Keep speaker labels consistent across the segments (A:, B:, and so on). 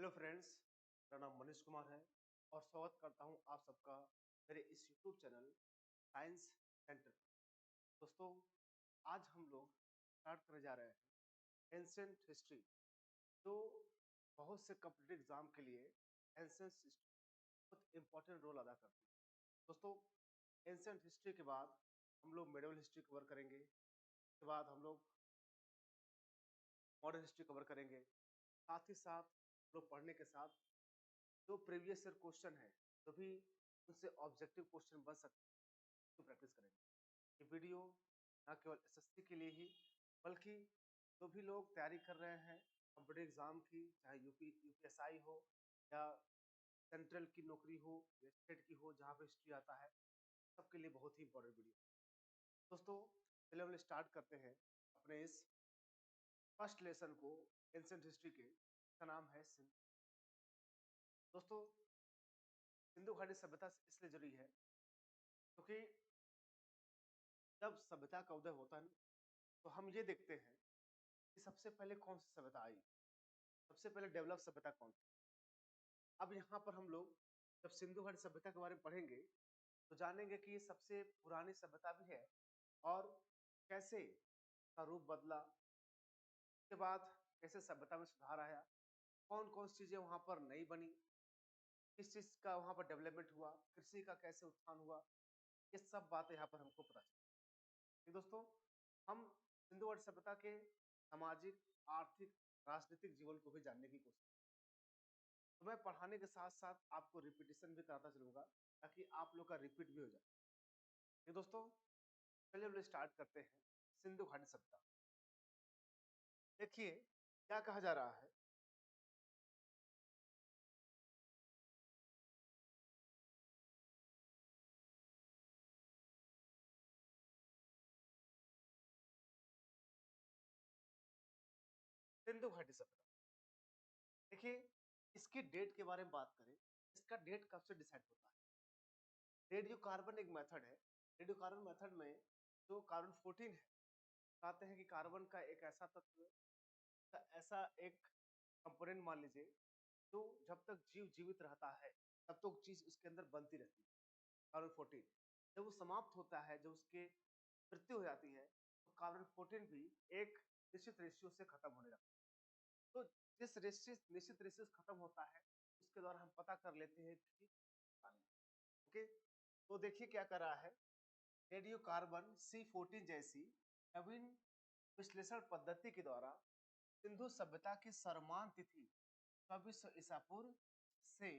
A: Hello friends, मेरा नाम मनीष कुमार है और स्वागत करता हूं आप सबका मेरे इस यूट्यूब चैनल साइंस सेंटर पर। दोस्तों, आज हम लोग स्टार्ट करने जा रहे हैं एंशिएंट हिस्ट्री, जो बहुत से कॉम्पिटिटिव एग्जाम के लिए एंशिएंट हिस्ट्री बहुत इंपॉर्टेंट रोल अदा करती है। दोस्तों, एंशिएंट हिस्ट्री के बाद हम लोग मेडिवल हिस्ट्री कवर करेंगे, उसके बाद हम लोग मॉडर्न हिस्ट्री कवर करेंगे। साथ ही साथ लोग पढ़ने के साथ जो प्रीवियस ईयर क्वेश्चन है, जो भी उनसे ऑब्जेक्टिव क्वेश्चन बन सकते हैं, तो प्रैक्टिस करेंगे। ये वीडियो ना केवल एसएससी के लिए ही, बल्कि जो भी लोग तैयारी कर रहे हैं कॉम्पिटिटिव एग्जाम की, चाहे यूपीएसआई हो या सेंट्रल की नौकरी हो या स्टेट की हो, जहाँ पे हिस्ट्री आता है, सबके लिए बहुत ही इंपॉर्टेंट वीडियो। दोस्तों, चलिए हम स्टार्ट करते हैं अपने इस फर्स्ट लेसन को एंशिएंट हिस्ट्री के। इसका नाम है सिंधु। दोस्तों, सिंधु घाटी सभ्यता इसलिए जरूरी है क्योंकि जब सभ्यता का उदय होता है तो हम ये देखते हैं कि सबसे पहले कौन सी सभ्यता आई, सबसे पहले डेवलप सभ्यता कौन सी। अब यहाँ पर हम लोग जब सिंधु घाटी सभ्यता के बारे में पढ़ेंगे तो जानेंगे कि ये सबसे पुरानी सभ्यता भी है और कैसे का रूप बदला, उसके बाद कैसे सभ्यता में सुधार आया, कौन कौन सी चीजें वहां पर नई बनी, किस चीज का वहां पर डेवलपमेंट हुआ, कृषि का कैसे उत्थान हुआ, ये सब बातें यहाँ पर हमको पता चली। दोस्तों, हम सिंधु घाटी सभ्यता के सामाजिक, आर्थिक, राजनीतिक जीवन को भी जानने की कोशिश, तो मैं पढ़ाने के साथ साथ आपको रिपीटेशन भी कराता चलूंगा ताकि आप लोग का रिपीट भी हो जाए। ये दोस्तों, चलिए हम स्टार्ट करते हैं सिंधु घाटी सभ्यता। देखिए क्या कहा जा रहा है। सिंधु घाटी सभ्यता, देखिए इसकी डेट के बारे में बात करें, इसका डेट कब से डिसाइड होता है। रेडियो कार्बन एक मेथड है। रेडियो कार्बन मेथड में जो कार्बन 14 है, कहते हैं कि कार्बन का एक ऐसा तत्व, ऐसा एक कंपोनेंट मान लीजिए, जो जब तक जीव जीवित रहता है तब तक चीज उसके अंदर बनती रहती है। कार्बन 14 जब वो समाप्त होता है, जब उसके मृत्यु हो जाती है, तो कार्बन 14 भी एक निश्चित रेशियो से खत्म होने लगता है। तो जिस निश्चित रेशियो से खत्म होता है, उसके द्वारा हम पता कर लेते हैं कि ओके। तो देखिए क्या कर रहा है, रेडियो कार्बन C14 जैसी नवीन विश्लेषण पद्धति के द्वारा सिंधु सभ्यता की सर्वमान्य तिथि 2400 ईसा पूर्व से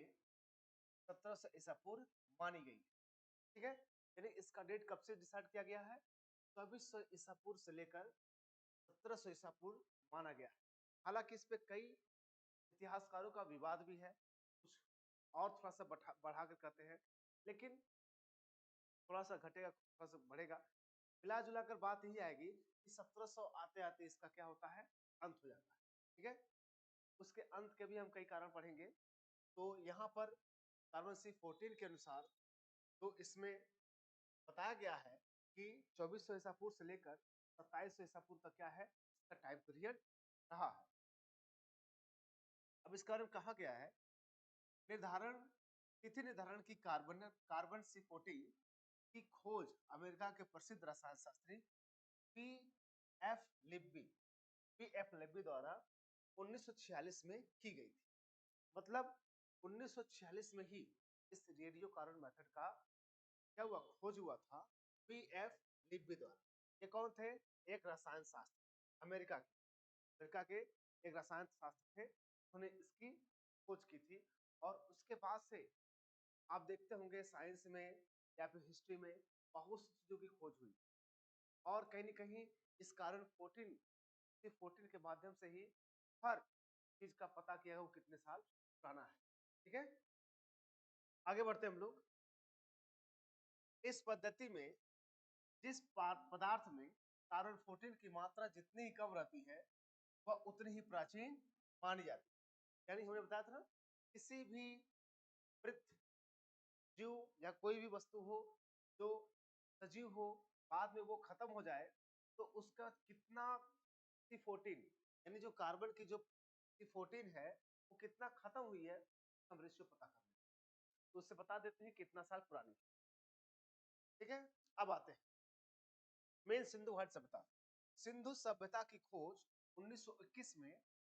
A: 1700 ईसा पूर्व मानी गई है। ठीक है, यानी इसका डेट कब से डिसाइड किया गया है, 2400 ईसा पूर्व से लेकर 1700 ईसा पूर्व माना गया है। हालांकि इस पे कई इतिहासकारों का विवाद भी है, कुछ और थोड़ा सा बढ़ा कर कहते हैं, लेकिन थोड़ा सा घटेगा थोड़ा सा बढ़ेगा, मिला जुला कर बात यही आएगी कि 1700 आते आते इसका क्या होता है, अंत हो जाता है। ठीक है, उसके अंत के भी हम कई कारण पढ़ेंगे। तो यहाँ पर कार्बन C14 के अनुसार तो इसमें बताया गया है कि 2400 ईसा पूर्व से लेकर 2700 ईसा पूर्व तक क्या है, इसका टाइम पीरियड रहा है। अब इसके बारे में कहा गया है, निर्धारण तिथि निर्धारण की कार्बन C14 की खोज अमेरिका के प्रसिद्ध रसायन शास्त्री पी एफ लिब्बी द्वारा 1946 में की गई थी। मतलब 1946 में ही इस रेडियो कार्बन मेथड का क्या हुआ, खोज हुआ था पी एफ लिब्बी द्वारा। ये कौन थे, एक रसायन शास्त्र, अमेरिका के एक रसायन शास्त्र थे, उन्होंने इसकी खोज की थी। और उसके बाद से आप देखते होंगे साइंस में या फिर हिस्ट्री में बहुत सी चीजों की खोज हुई, और कहीं ना कहीं इस कारण 14 के माध्यम से ही हर चीज का पता किया वो कितने साल पुराना है। ठीक है, आगे बढ़ते हम लोग। इस पद्धति में जिस पदार्थ में कार्बन 14 की मात्रा जितनी ही कम रहती है, वह उतनी ही प्राचीन मानी जाती है। यानी हमने बताया था ना, किसी भी मृत जीव या कोई भी वस्तु हो जो सजीव हो, बाद में वो खत्म हो जाए, तो उसका कितना C14 यानी जो कार्बन की जो C14 है, वो कितना खत्म हुई है, हम रेशियो पता कर लेते हैं, तो उससे बता देते हैं कितना साल पुरानी है। ठीक है, अब आते हैं मेन सिंधु घाटी सभ्यता। सिंधु सभ्यता की खोज 1921 में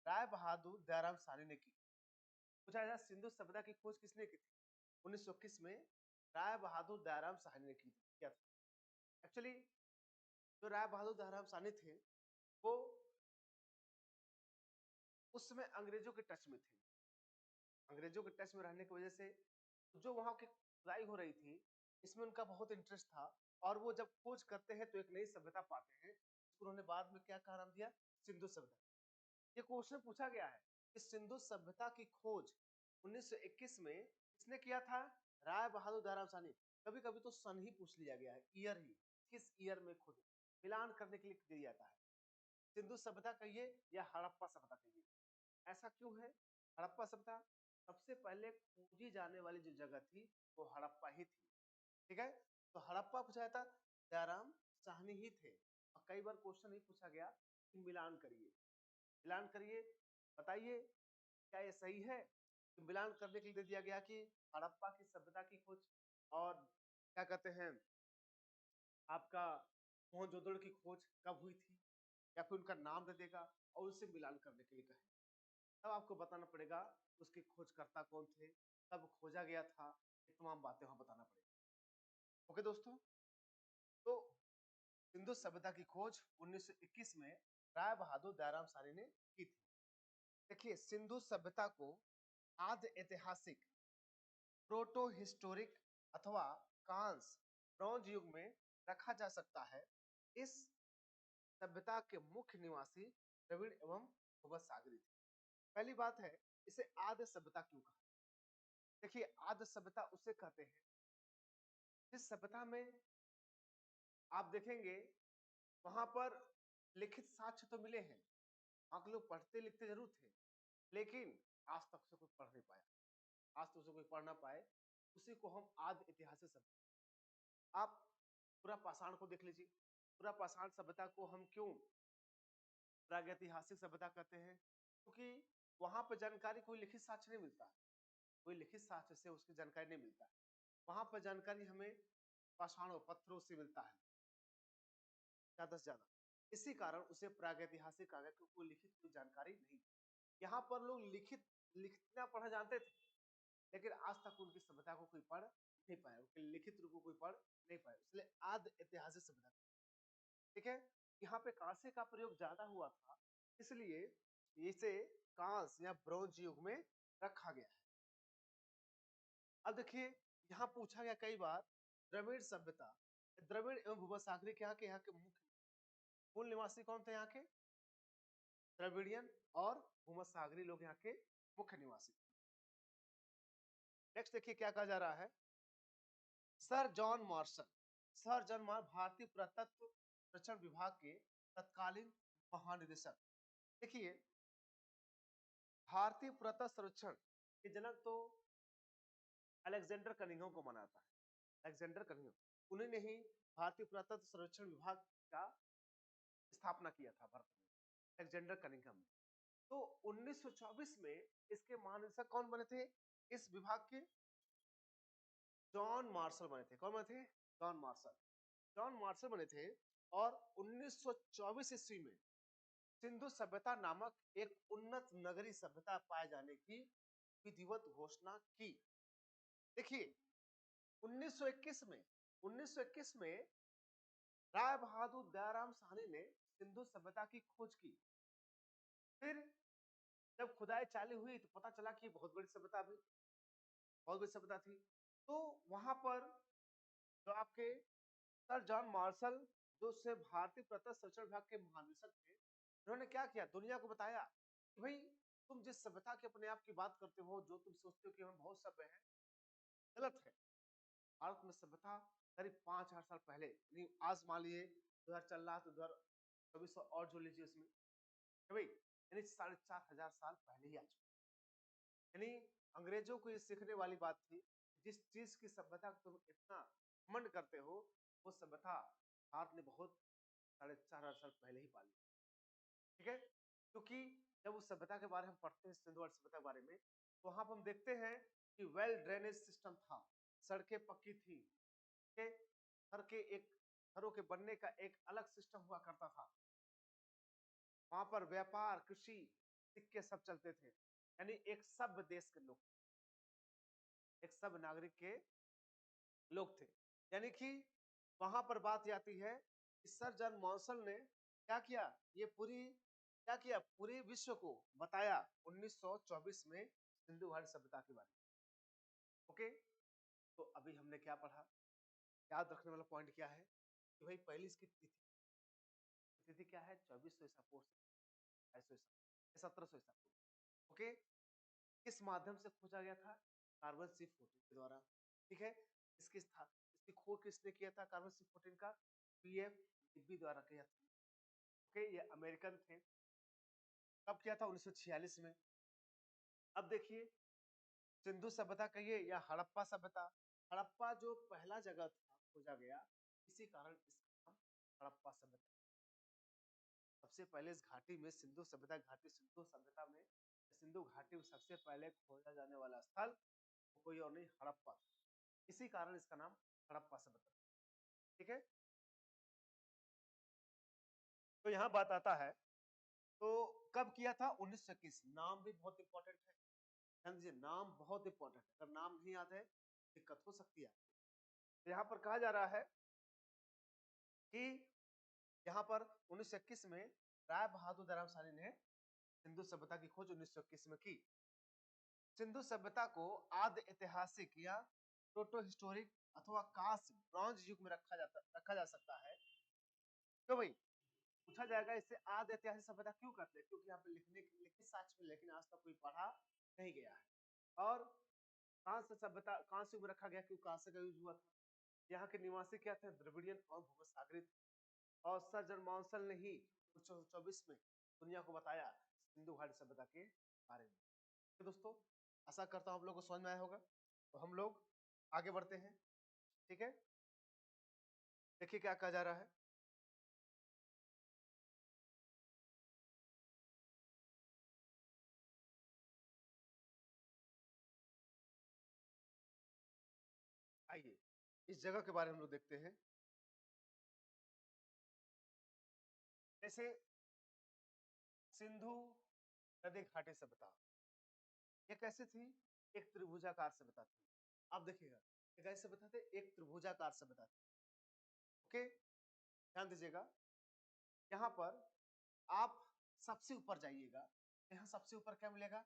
A: राय बहादुर दयाराम साहनी ने की। पूछा जाए सिंधु सभ्यता की खोज किसने की थी? 1921 में राय बहादुर दयाराम साहनी ने की किया था। एक्चुअली जो राय बहादुर दयाराम साहनी थे वो उस समय अंग्रेजों के टच में थे। अंग्रेजों के टच में रहने की वजह से जो वहां की खुदाई हो रही थी इसमें उनका बहुत इंटरेस्ट था, और वो जब खोज करते हैं तो एक नई सभ्यता पाते हैं। उन्होंने बाद में क्या नाम दिया? सिंधु सभ्यता। ये क्वेश्चन पूछा गया है कि सिंधु सभ्यता की खोज 1921 में किसने किया था? राय बहादुर दयाराम साहनी। कभी कभी तो सन ही पूछ लिया गया है, ईयर ही, किस ईयर में खोज, मिलान करने के लिए दिया जाता है। सिंधु सभ्यता कहिए या हड़प्पा सभ्यता कहिए, ऐसा क्यों है? हड़प्पा सभ्यता सबसे पहले खोजी जाने वाली जो जगह थी वो हड़प्पा ही थी। ठीक है, तो हड़प्पा पूछा जाता, दयाराम साहनी ही थे। और कई बार क्वेश्चन ही पूछा गया कि मिलान करिए, मिलान करिए, बताइए क्या ये सही है? तो मिलान करने के लिए दे दिया गया कि हड़प्पा की सभ्यता की खोज और क्या कहते हैं आपका मोहनजोदड़ो की खोज कब हुई थी, या फिर उनका नाम दे देगा और उससे मिलान करने के लिए कहे। तब आपको बताना पड़ेगा उसके खोजकर्ता कौन थे, कब खोजा गया था, ये तमाम बातें वहां बताना पड़ेगा। ओके दोस्तों, तो सिंधु सभ्यता की खोज 1921 में राय बहादुर दयाराम साहनी ने की थी। देखिए सिंधु सभ्यता को आद्य ऐतिहासिक, प्रोटो हिस्टोरिक अथवा कांस ब्रॉन्ज युग में रखा जा सकता है। इस सभ्यता के मुख्य निवासी द्रविड़ एवं भूमध्यसागरीय थे। पहली बात है, इसे आद्य सभ्यता क्यों कहा? देखिए आद्य सभ्यता उसे कहते हैं जिस सभ्यता में आप देखेंगे वहां पर लिखित साक्ष्य तो मिले हैं, वहां के लोग पढ़ते लिखते जरूर थे, लेकिन आज तक उसे कोई पढ़ नहीं पाया, आज तक उसे कोई पढ़ ना पाए, उसी को हम आद्य ऐतिहासिक सभ्यता। आप पूरा पाषाण को देख लीजिए, पूरा पाषाण सभ्यता को हम क्यों प्रागैतिहासिक सभ्यता कहते हैं? क्योंकि वहां पर जानकारी कोई लिखित साक्ष्य नहीं मिलता, कोई लिखित साक्ष्य से उसकी जानकारी नहीं मिलता। वहां पर जानकारी हमें पाषाणों पत्थरों से मिलता है ज्यादा से ज्यादा, इसी कारण उसे प्रागैतिहासिक कहा गया, क्योंकि कोई लिखित कोई जानकारी नहीं। यहाँ पर लोग लिखित लिखना पढ़ा जानते थे, लेकिन आज तक उनकी सभ्यता को कोई पढ़ नहीं पाया, उनके लिखित रूप को कोई पढ़ नहीं पाया, इसलिए आद्य ऐतिहासिक सभ्यता। ठीक है, यहाँ पे कांसे का प्रयोग ज्यादा हुआ था, इसलिए इसे कांस या ब्रोंज युग में रखा गया है। अब देखिए यहाँ पूछा गया कई बार द्रविड़ सभ्यता, द्रविड़ एवं भूमध्यसागरीय यहाँ के मुख्य मूल निवासी कौन थे? यहाँ के द्रविडियन और भूमध्यसागरीय लोग यहाँ के मुख्य निवासी। नेक्स्ट देखिए क्या कहा जा रहा है, sir John Marshall. Sir John Marshall भारतीय पुरातत्व सर्वेक्षण विभाग के तत्कालीन महानिदेशक। देखिए भारतीय पुरातत्व सर्वेक्षण के जनक तो अलेक्जेंडर कनिंघम को माना जाता है, अलेक्जेंडर कनिंघम, उन्होंने ही भारतीय पुरातत्व सर्वेक्षण विभाग का स्थापना किया था भारत में, अलेक्जेंडर कनिंघम ने। तो 1924 में इसके महानिदेशक कौन बने थे इस विभाग के? जॉन मार्शल बने थे। कौन बने थे? John Marshall. जॉन मार्शल बने थे और 1924 ईस्वी में सिंधु सभ्यता नामक एक उन्नत नगरीय सभ्यता पाए जाने की विधिवत घोषणा की। देखिए 1921 में राय बहादुर दयाराम साहनी ने सिंधु सभ्यता की खोज की। फिर जब खुदाई चालू हुई तो पता चला कि बहुत बड़ी सभ्यता भी, बहुत बड़ी सभ्यता थी। तो वहां पर जो आपके सर जॉन मार्शल, जो से भारतीय पुरातत्व सर्वेक्षण विभाग के महानिदेशक थे, उन्होंने क्या किया, दुनिया को बताया कि भाई तुम जिस सभ्यता के अपने आप की बात करते हो, जो तुम सोचते हो कि हम बहुत सभ्य हैं, गलत है। भारत में सभ्यता करीब 5000 साल पहले, आज मान लीजिए 2000 चल रहा तो 2400 और जोड़ लीजिए उसमें, भाई यानी 4500 साल पहले ही आ चुकी। यानी अंग्रेजों को ये सीखने वाली बात थी, जिस चीज की सभ्यता तुम इतना घमंड करते हो, वो सभ्यता भारत ने बहुत 4500 साल पहले ही पाली। ठीक है, क्योंकि जब उस सभ्यता के बारे में हम पढ़ते हैं, सिंधु घाटी सभ्यता के बारे में, तो वहां पर हम देखते हैं कि वेल ड्रेनेज सिस्टम था, सड़कें पक्की थी, घर के एक घरों के बनने का एक अलग सिस्टम हुआ करता था। वहां पर व्यापार, कृषि, सिक्के सब चलते थे। यानी एक सभ्य देश के लोग, एक सभ्य नागरिक के लोग थे। यानी कि वहां पर बात आती है कि सर जॉन मॉसल ने क्या किया, ये क्या किया, पूरे विश्व को बताया 1924 में सिंधु घाटी सभ्यता के बारे में। ओके, तो अभी हमने क्या पढ़ा, याद रखने वाला पॉइंट क्या है कि भाई पहली इसकी तिथि क्या है, 2400 ईसा पूर्व से 1700 ईसा पूर्व। ओके, किस माध्यम से खोजा गया था, कार्बन C14 के द्वारा। ठीक है, इसकी खोज किसने किया था कार्बन C14 का, पीएफ डिब्बी द्वारा किया था। ओके, ये अमेरिकन थे। कब किया था, 1946 में। अब देखिए, सिंधु सभ्यता कहिए या हड़प्पा सभ्यता, हड़प्पा जो पहला जगह था खोजा गया, इसी कारण इसका नाम हड़प्पा सभ्यता। सबसे पहले इस घाटी में सिंधु सभ्यता घाटी, सिंधु सभ्यता में सिंधु घाटी में सबसे पहले खोजा जाने वाला स्थल कोई और नहीं, हड़प्पा। इसी कारण इसका नाम हड़प्पा सभ्यता। ठीक है, तो यहाँ बात आता है, तो कब किया था, 1921। नाम भी बहुत इंपॉर्टेंट है, ध्यान दीजिए, नाम बहुत इंपॉर्टेंट है। अगर नाम नहीं याद है दिक्कत हो सकती है। तो यहाँ पर कहा जा रहा है कि यहाँ पर 1921 में राय बहादुर दयाराम ने सिंधु सभ्यता की खोज 1921 में की। सिंधु सभ्यता को आद्य ऐतिहासिक या प्रोटो हिस्टोरिक अथवा कांस्य ब्रॉन्ज युग में रखा जा सकता है। तो भाई पूछा जाएगा इससे आद्य ऐतिहासिक सभ्यता क्यों करते हैं, क्योंकि यहाँ पे लिखित साक्ष्य में, लेकिन आज तक कोई पढ़ा नहीं गया है। और कांस्य सभ्यता कांस्य युग में रखा गया क्योंकि कांस्य का यूज हुआ था। यहाँ के निवासी क्या थे, द्रविडियन और भूमध्यसागरीय। और सर जॉन मॉसल ने ही 1924 में दुनिया को बताया सिंधु घाटी सभ्यता के बारे में। तो दोस्तों, आशा करता हूं आप लोगों को समझ में आया होगा। तो हम लोग आगे बढ़ते हैं। ठीक है, देखिए क्या कहा जा रहा है। आइए इस जगह के बारे में हम लोग देखते हैं। जैसे सिंधु नदी घाटी सभ्यता, ये कैसे थी, एक त्रिभुजाकार सभ्यता थी। आप देखिएगा, ये कैसे सभ्यता थे, एक त्रिभुजाकार सभ्यता थी। ओके, ध्यान दीजिएगा, यहाँ पर आप सबसे ऊपर जाइएगा, यहाँ सबसे ऊपर क्या मिलेगा,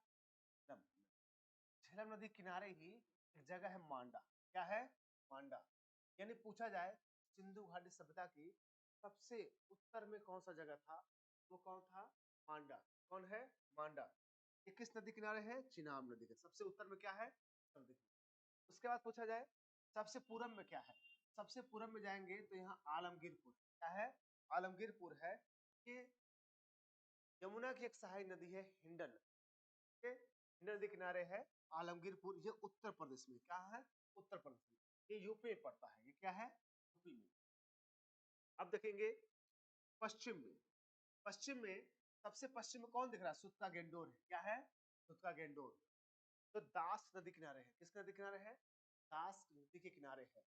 A: झेलम नदी किनारे ही एक जगह है मांडा। क्या है, मांडा। यानी पूछा जाए सिंधु घाटी सभ्यता की सबसे उत्तर में कौन सा जगह था, वो कौन था, मांडा। कौन है, मांडा। ये किस नदी किनारे है, चिनाब नदी के सबसे उत्तर में क्या है, नदी। उसके बाद पूछा जाए सबसे पूरब में क्या है, सबसे पूरब में जाएंगे तो यहाँ आलमगीरपुर। क्या है, आलमगीरपुर है। कि यमुना की एक सहायक नदी है हिंडन। हिंडन नदी किनारे है आलमगीरपुर। ये उत्तर प्रदेश में, क्या है, उत्तर प्रदेश में। ये यूपी में पड़ता है, ये क्या है, यूपी में। अब देखेंगे पश्चिम में, पश्चिम में सबसे पश्चिम में कौन दिख रहा है, सुत्ता गेंडोर है। क्या है, सुत्ता गेंडोर। तो दास नदी किनारे है, किस नदी किनारे है, दास नदी के किनारे है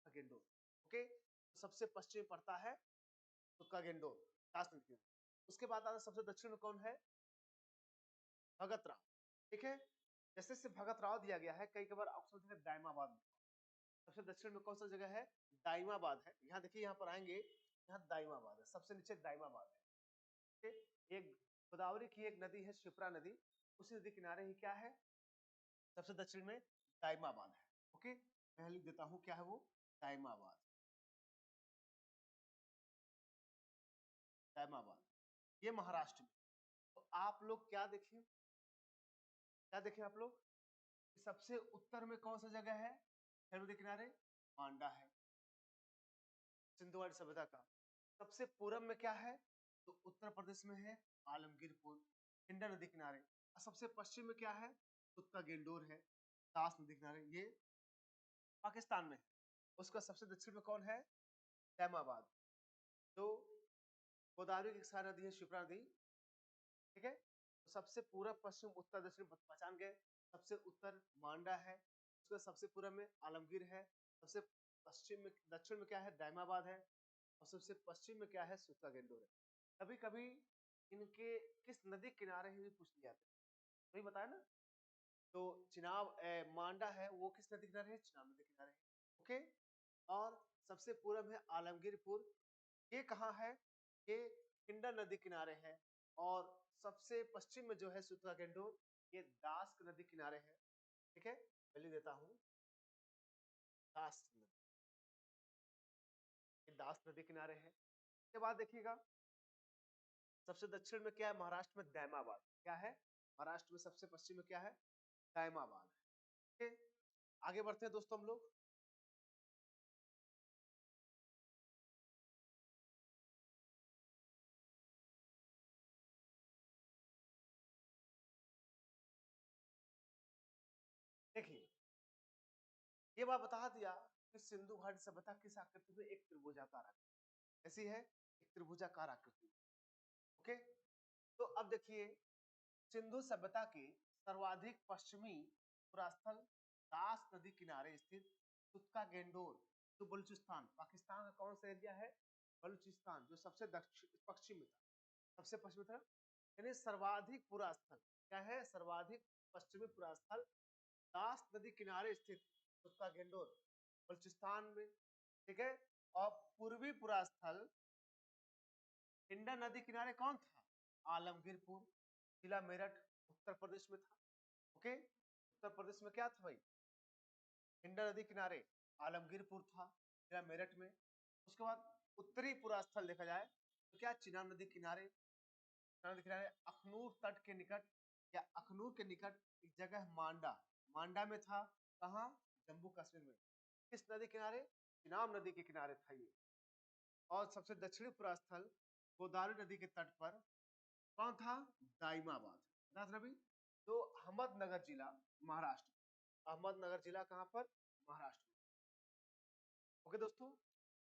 A: गेंडोर। ओके, तो सबसे पश्चिम में पड़ता है सुत्ता गेंडोर, दास नदी किनारे। उसके बाद आता सबसे दक्षिण में कौन है, भगत राव। ठीक है, जैसे से भगत राव दिया गया है, कई बार ऑप्शन है दाइमाबाद में। सबसे दक्षिण में कौन सा जगह है, दाइमाबाद है। यहाँ देखिए, यहाँ पर आएंगे, यहाँ दाइमाबाद है, सबसे नीचे दाइमाबाद है। एक गोदावरी की एक नदी है शिप्रा नदी, उसी नदी किनारे ही क्या है, सबसे दक्षिण में दाइमाबाद है। ओके, मैं लिख देता हूँ क्या है वो, दाइमाबाद। दाइमाबाद ये महाराष्ट्र में। तो आप लोग क्या देखें, क्या देखें आप लोग, सबसे उत्तर में कौन सा जगह है, नदी किनारे मांडा है सिंधु घाटी सभ्यता का। सबसे पूरब में क्या है, तो उत्तर प्रदेश में है आलमगीरपुर, हिंडा नदी किनारे। और सबसे पश्चिम में क्या है, उत्तर गेंडोर है, दास नदी किनारे, ये पाकिस्तान में है। उसका सबसे दक्षिण में कौन है, तैमाबाद, जो गोदावरी की सहायक नदी है, शिप्रा नदी। ठीक है, सबसे पूर्व पश्चिम उत्तर दक्षिण पहचान गए। सबसे उत्तर मांडा है, उसके सबसे पूर्व में आलमगीर है, सबसे पश्चिम में दक्षिण में क्या है दायमाबाद है, और सबसे पश्चिम में क्या है सुत्ता गेंडोर है। कभी कभी इनके किस नदी किनारे ही पूछ लिया जाता है, वही बताया ना। तो चिनाब मांडा है वो किस नदी किनारे है, चिनाब नदी किनारे है। ओके, और सबसे पूर्व है आलमगीरपुर, ये कहाँ है, ये हिंडा नदी किनारे है। और सबसे पश्चिम में जो है सुतरा गेंडोर, ये दास नदी किनारे है। ठीक है, मैं लिख देता हूँ दास नदी, ये दास नदी किनारे है। इसके बाद देखिएगा सबसे दक्षिण में क्या है, महाराष्ट्र में दैमाबाद। क्या है, महाराष्ट्र में सबसे पश्चिम में क्या है, दैमाबाद है। ठीक है, आगे बढ़ते हैं दोस्तों हम लोग। देखिए ये बात बता दिया कि सिंधु घाटी सभ्यता किस आकृति में, एक त्रिभुजाकार आकृति ऐसी है, एक त्रिभुजाकार आकृति। ओके, तो अब देखिए सिंधु सभ्यता के सर्वाधिक पश्चिमी पुरास्थल दास नदी किनारे स्थित तुत्का गेंडोर, जो बलूचिस्तान पाकिस्तान का कौन सा एरिया है, बलूचिस्तान, जो सबसे दक्षिण पश्चिम में था, सबसे पश्चिमी तरफ, यानी सर्वाधिक पुरास्थल क्या है, सर्वाधिक पश्चिमी पुरास्थल दास नदी किनारे स्थित तुत्का गेंडोर बलूचिस्तान में। ठीक है, और पूर्वी पुरास्थल हिंडा नदी किनारे कौन था, आलमगीरपुर, जिला मेरठ उत्तर प्रदेश में था। ओके, उत्तर प्रदेश में क्या था भाई, हिंडा नदी किनारे आलमगीरपुर था, जिला मेरठ में। उसके बाद उत्तरी पुरास्थल देखा जाए तो क्या, चिनाब नदी किनारे, चिनाब नदी किनारे अखनूर तट के निकट, या अखनूर के निकट एक जगह मांडा, मांडा में था, कहाँ, जम्मू कश्मीर में। किस नदी किनारे, चिनाब नदी के किनारे था ये। और सबसे दक्षिणी पुरास्थल गोदावरी नदी के तट पर कौन था, दाइमाबाद रवि, जो अहमदनगर जिला महाराष्ट्र, अहमदनगर जिला कहां पर, महाराष्ट्र में। ओके दोस्तों,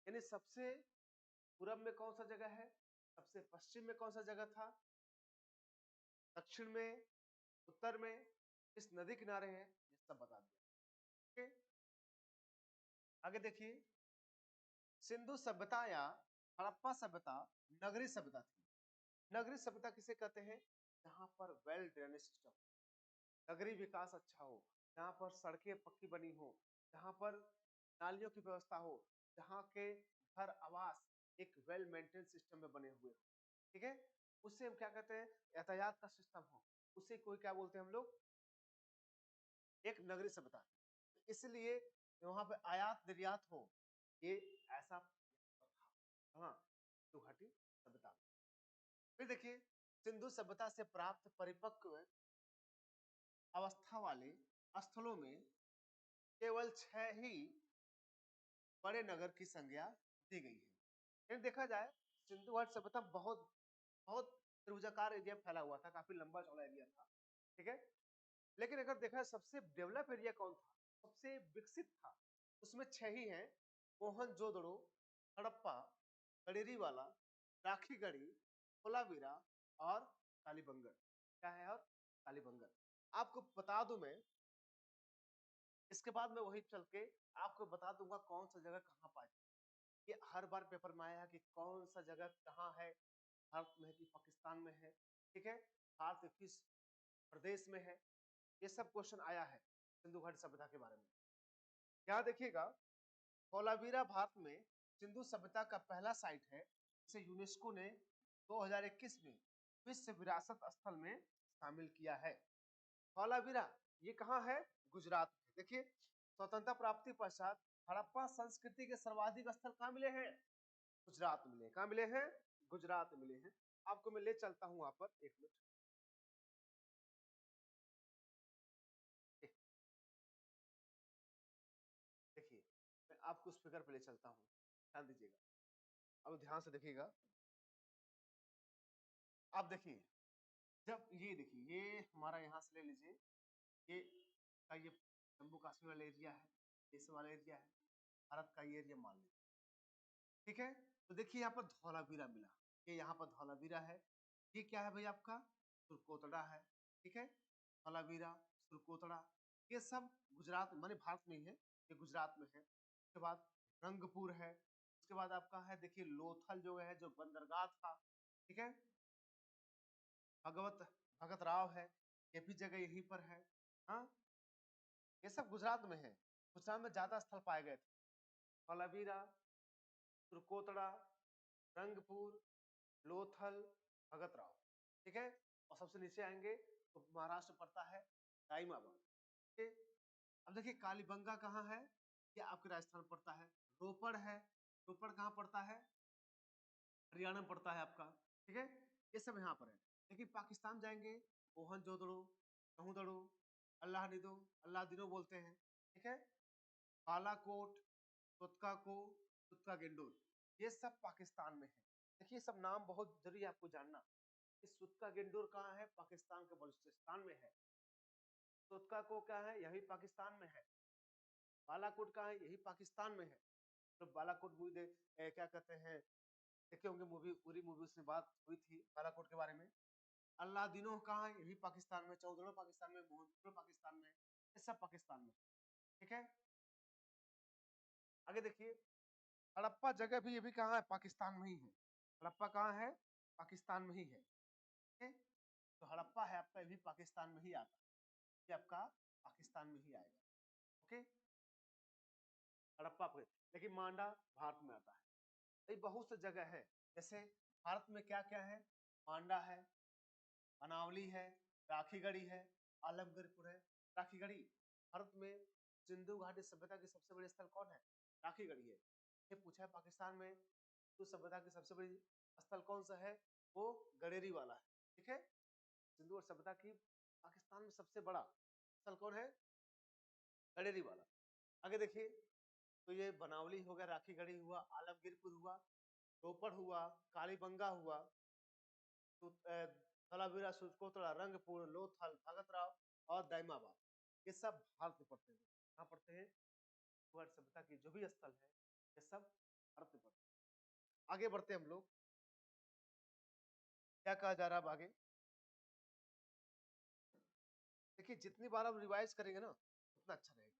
A: यानी सबसे पूरब में कौन सा जगह है, सबसे पश्चिम में कौन सा जगह था, दक्षिण में, उत्तर में, इस नदी किनारे है, ये सब बता दिया। ओके, आगे देखिए सिंधु सभ्यता या हड़प्पा सभ्यता नगरीय सभ्यता थी। नगरीय सभ्यता किसे कहते हैं, जहां पर वेल ड्रेनेज सिस्टम, नगरीय विकास अच्छा हो, जहाँ पर सड़कें पक्की बनी हो, जहाँ पर नालियों की व्यवस्था हो, जहाँ के घर आवास एक वेल मेंटेन सिस्टम में बने हुए हो। ठीक है, उससे हम क्या कहते हैं, यातायात का सिस्टम हो, उसे कोई क्या बोलते हैं हम लोग, एक नगरीय सभ्यता। इसलिए वहां पे आयात निर्यात हो, ये ऐसा था। हाँ, सिंधु घाटी सभ्यता। फिर देखिए सिंधु सभ्यता से प्राप्त परिपक्व अवस्था वाले स्थलों में केवल 6 ही बड़े नगर की संज्ञा दी गई है। फिर देखा जाए सिंधु घाटी सभ्यता बहुत बहुत त्रिभुजाकार एरिया फैला हुआ था, काफी लंबा चौड़ा एरिया था। ठीक है, लेकिन अगर देखा सबसे डेवलप एरिया कौन था, सबसे विकसित था, उसमें 6 ही हैं, मोहनजोदड़ो, हड़प्पा, गडेरीवाला, राखीगढ़ी, कोलाबिरा और कालीबंगन। क्या है, और कालीबंगन। आपको बता दूं मैं, इसके बाद मैं वही चल के आपको बता दूंगा कौन सा जगह कहाँ पाई। ये हर बार पेपर में आया है कि कौन सा जगह कहाँ है, भारत में है कि पाकिस्तान में है। ठीक है, भारत के किस प्रदेश में है, ये सब क्वेश्चन आया है सिंधु घाटी सभ्यता के बारे में। यहाँ देखिएगा धौलावीरा भारत में सिंधु सभ्यता का पहला साइट है, इसे यूनेस्को ने 2021 में विश्व विरासत स्थल में शामिल किया है। धौलावीरा ये कहाँ है, गुजरात में। देखिए स्वतंत्रता प्राप्ति पश्चात हड़प्पा संस्कृति के सर्वाधिक स्थल कहाँ मिले हैं, गुजरात में मिले। कहाँ मिले हैं, गुजरात में मिले हैं। आपको मैं ले चलता हूँ वहां पर, एक मिनट। देखिए मैं आपको उस फिगर पे ले चलता हूँ, ध्यान दीजिएगा, अब ध्यान से देखिएगा। आप देखिए जब ये देखिए, ये हमारा यहाँ से ले लीजिए, ये ये जम्मू कश्मीर वाला एरिया है, इस वाला एरिया है, भारत का ये एरिया मान लीजिए। ठीक है, तो देखिए यहाँ पर धौलावीरा मिला, ये यहाँ पर धौलावीरा है। ये क्या है भाई आपका, सुरकोतड़ा है, ठीक है, थलावीरा, सुरकोतड़ा, ये सब गुजरात माने भारत में ही है, ये गुजरात में है। उसके बाद रंगपुर है, उसके बाद आपका है देखिए लोथल जो है जो बंदरगाह था, ठीक है, भगवत भगत राव है, ये भी जगह यहीं पर है। हाँ, ये सब गुजरात में है, गुजरात में ज्यादा स्थल पाए गए थे, थलावीरा, सुरकोतड़ा, रंगपुर, लोथल, भगत राव, ठीक है। और सबसे नीचे आएंगे तो महाराष्ट्र पड़ता है दाइमाबाद, ठीक है। अब देखिए कालीबंगा कहाँ है, ये आपके राजस्थान में पड़ता है। रोपड़ है, रोपड़ कहाँ पड़ता है, हरियाणा में पड़ता है आपका, ठीक है, ये सब यहाँ पर है। लेकिन पाकिस्तान जाएंगे, मोहनजोदड़ो, कहूदड़ो, अल्लाह निदो, अल्लाह दिनो बोलते हैं, ठीक है, बालाकोट, तुतका को, तुतका गेंडोर, ये सब पाकिस्तान में है। देखिए सब नाम बहुत जरूरी है आपको जानना। इस तुतका गेंडोर कहाँ है, पाकिस्तान के बलूचिस्तान में है। तुतका को क्या है, यही पाकिस्तान में है। बालाकोट कहाँ है, यही पाकिस्तान में है। तो बालाकोट मूवी क्या कहते हैं, देखे होंगे मूवी, पूरी मूवी उसमें बात हुई थी बालाकोट के बारे में। अल्लाह दिनो कहाँ है, यही पाकिस्तान में। चौधरी पाकिस्तान में, मोहनजोदड़ो पाकिस्तान में, ये सब पाकिस्तान में, ठीक है। आगे देखिए हड़प्पा जगह भी, ये भी कहाँ है, पाकिस्तान में ही है। हड़प्पा कहाँ है, पाकिस्तान में ही है, ठीक है। तो हड़प्पा है आपका, ये भी पाकिस्तान में ही आता है, ये आपका पाकिस्तान में ही आएगा, ओके। हड़प्पा पे, लेकिन मांडा भारत में आता है। ये बहुत से जगह है, जैसे भारत में क्या क्या है, मांडा है, बनावली है, राखीगढ़ी है, आलमगीरपुर है। राखीगढ़ी भारत में सिंधु घाटी सभ्यता की सबसे बड़ी स्थल कौन है, राखीगढ़ी है। ये पूछा है पाकिस्तान में तो सभ्यता की सबसे बड़ी स्थल कौन सा है, वो गडेरी वाला है, ठीक है। सिंधु और सभ्यता की पाकिस्तान में सबसे बड़ा स्थल कौन है, गडेरी वाला। आगे देखिए तो ये बनावली हो गया, राखीगढ़ी हुआ, आलमगीरपुर हुआ, रोपड़ हुआ, कालीबंगा हुआ, तो थलावीरा, सुरकोतड़ा, रंगपुर, लोथल, भगत राव और दाइमाबाद, ये सब भारत में पड़ते हैं। कहाँ पड़ते हैं, वर्ल्ड सभ्यता की जो भी स्थल है ये सब भारत में पड़ते हैं। आगे बढ़ते हैं हम लोग, क्या कहा जा रहा है अब आगे देखिए, जितनी बार हम रिवाइज करेंगे ना उतना अच्छा रहेगा।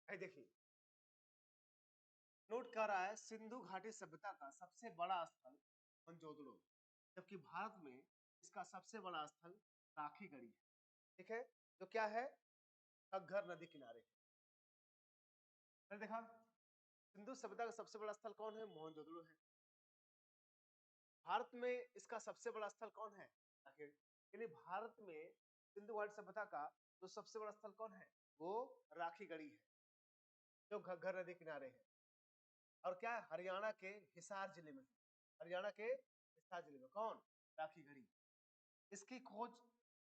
A: भाई देखिए नोट कर रहा है, सिंधु घाटी सभ्यता का सबसे बड़ा स्थल मोहनजोदड़ो, जबकि भारत में इसका सबसे बड़ा स्थल राखीगढ़ी है, ठीक है, जो क्या है, घग्गर नदी किनारे है। मैंने देखा सिंधु सभ्यता का सबसे बड़ा स्थल कौन है, मोहनजोदड़ो है। भारत में इसका सबसे बड़ा स्थल कौन है, यानी भारत में सिंधु घाटी सभ्यता का जो सबसे बड़ा स्थल कौन है, वो राखीगढ़ी है, जो घग्गर नदी किनारे है। और क्या है, हरियाणा के हिसार जिले में, हरियाणा के हिसार जिले में कौन, राखीगढ़ी। इसकी खोज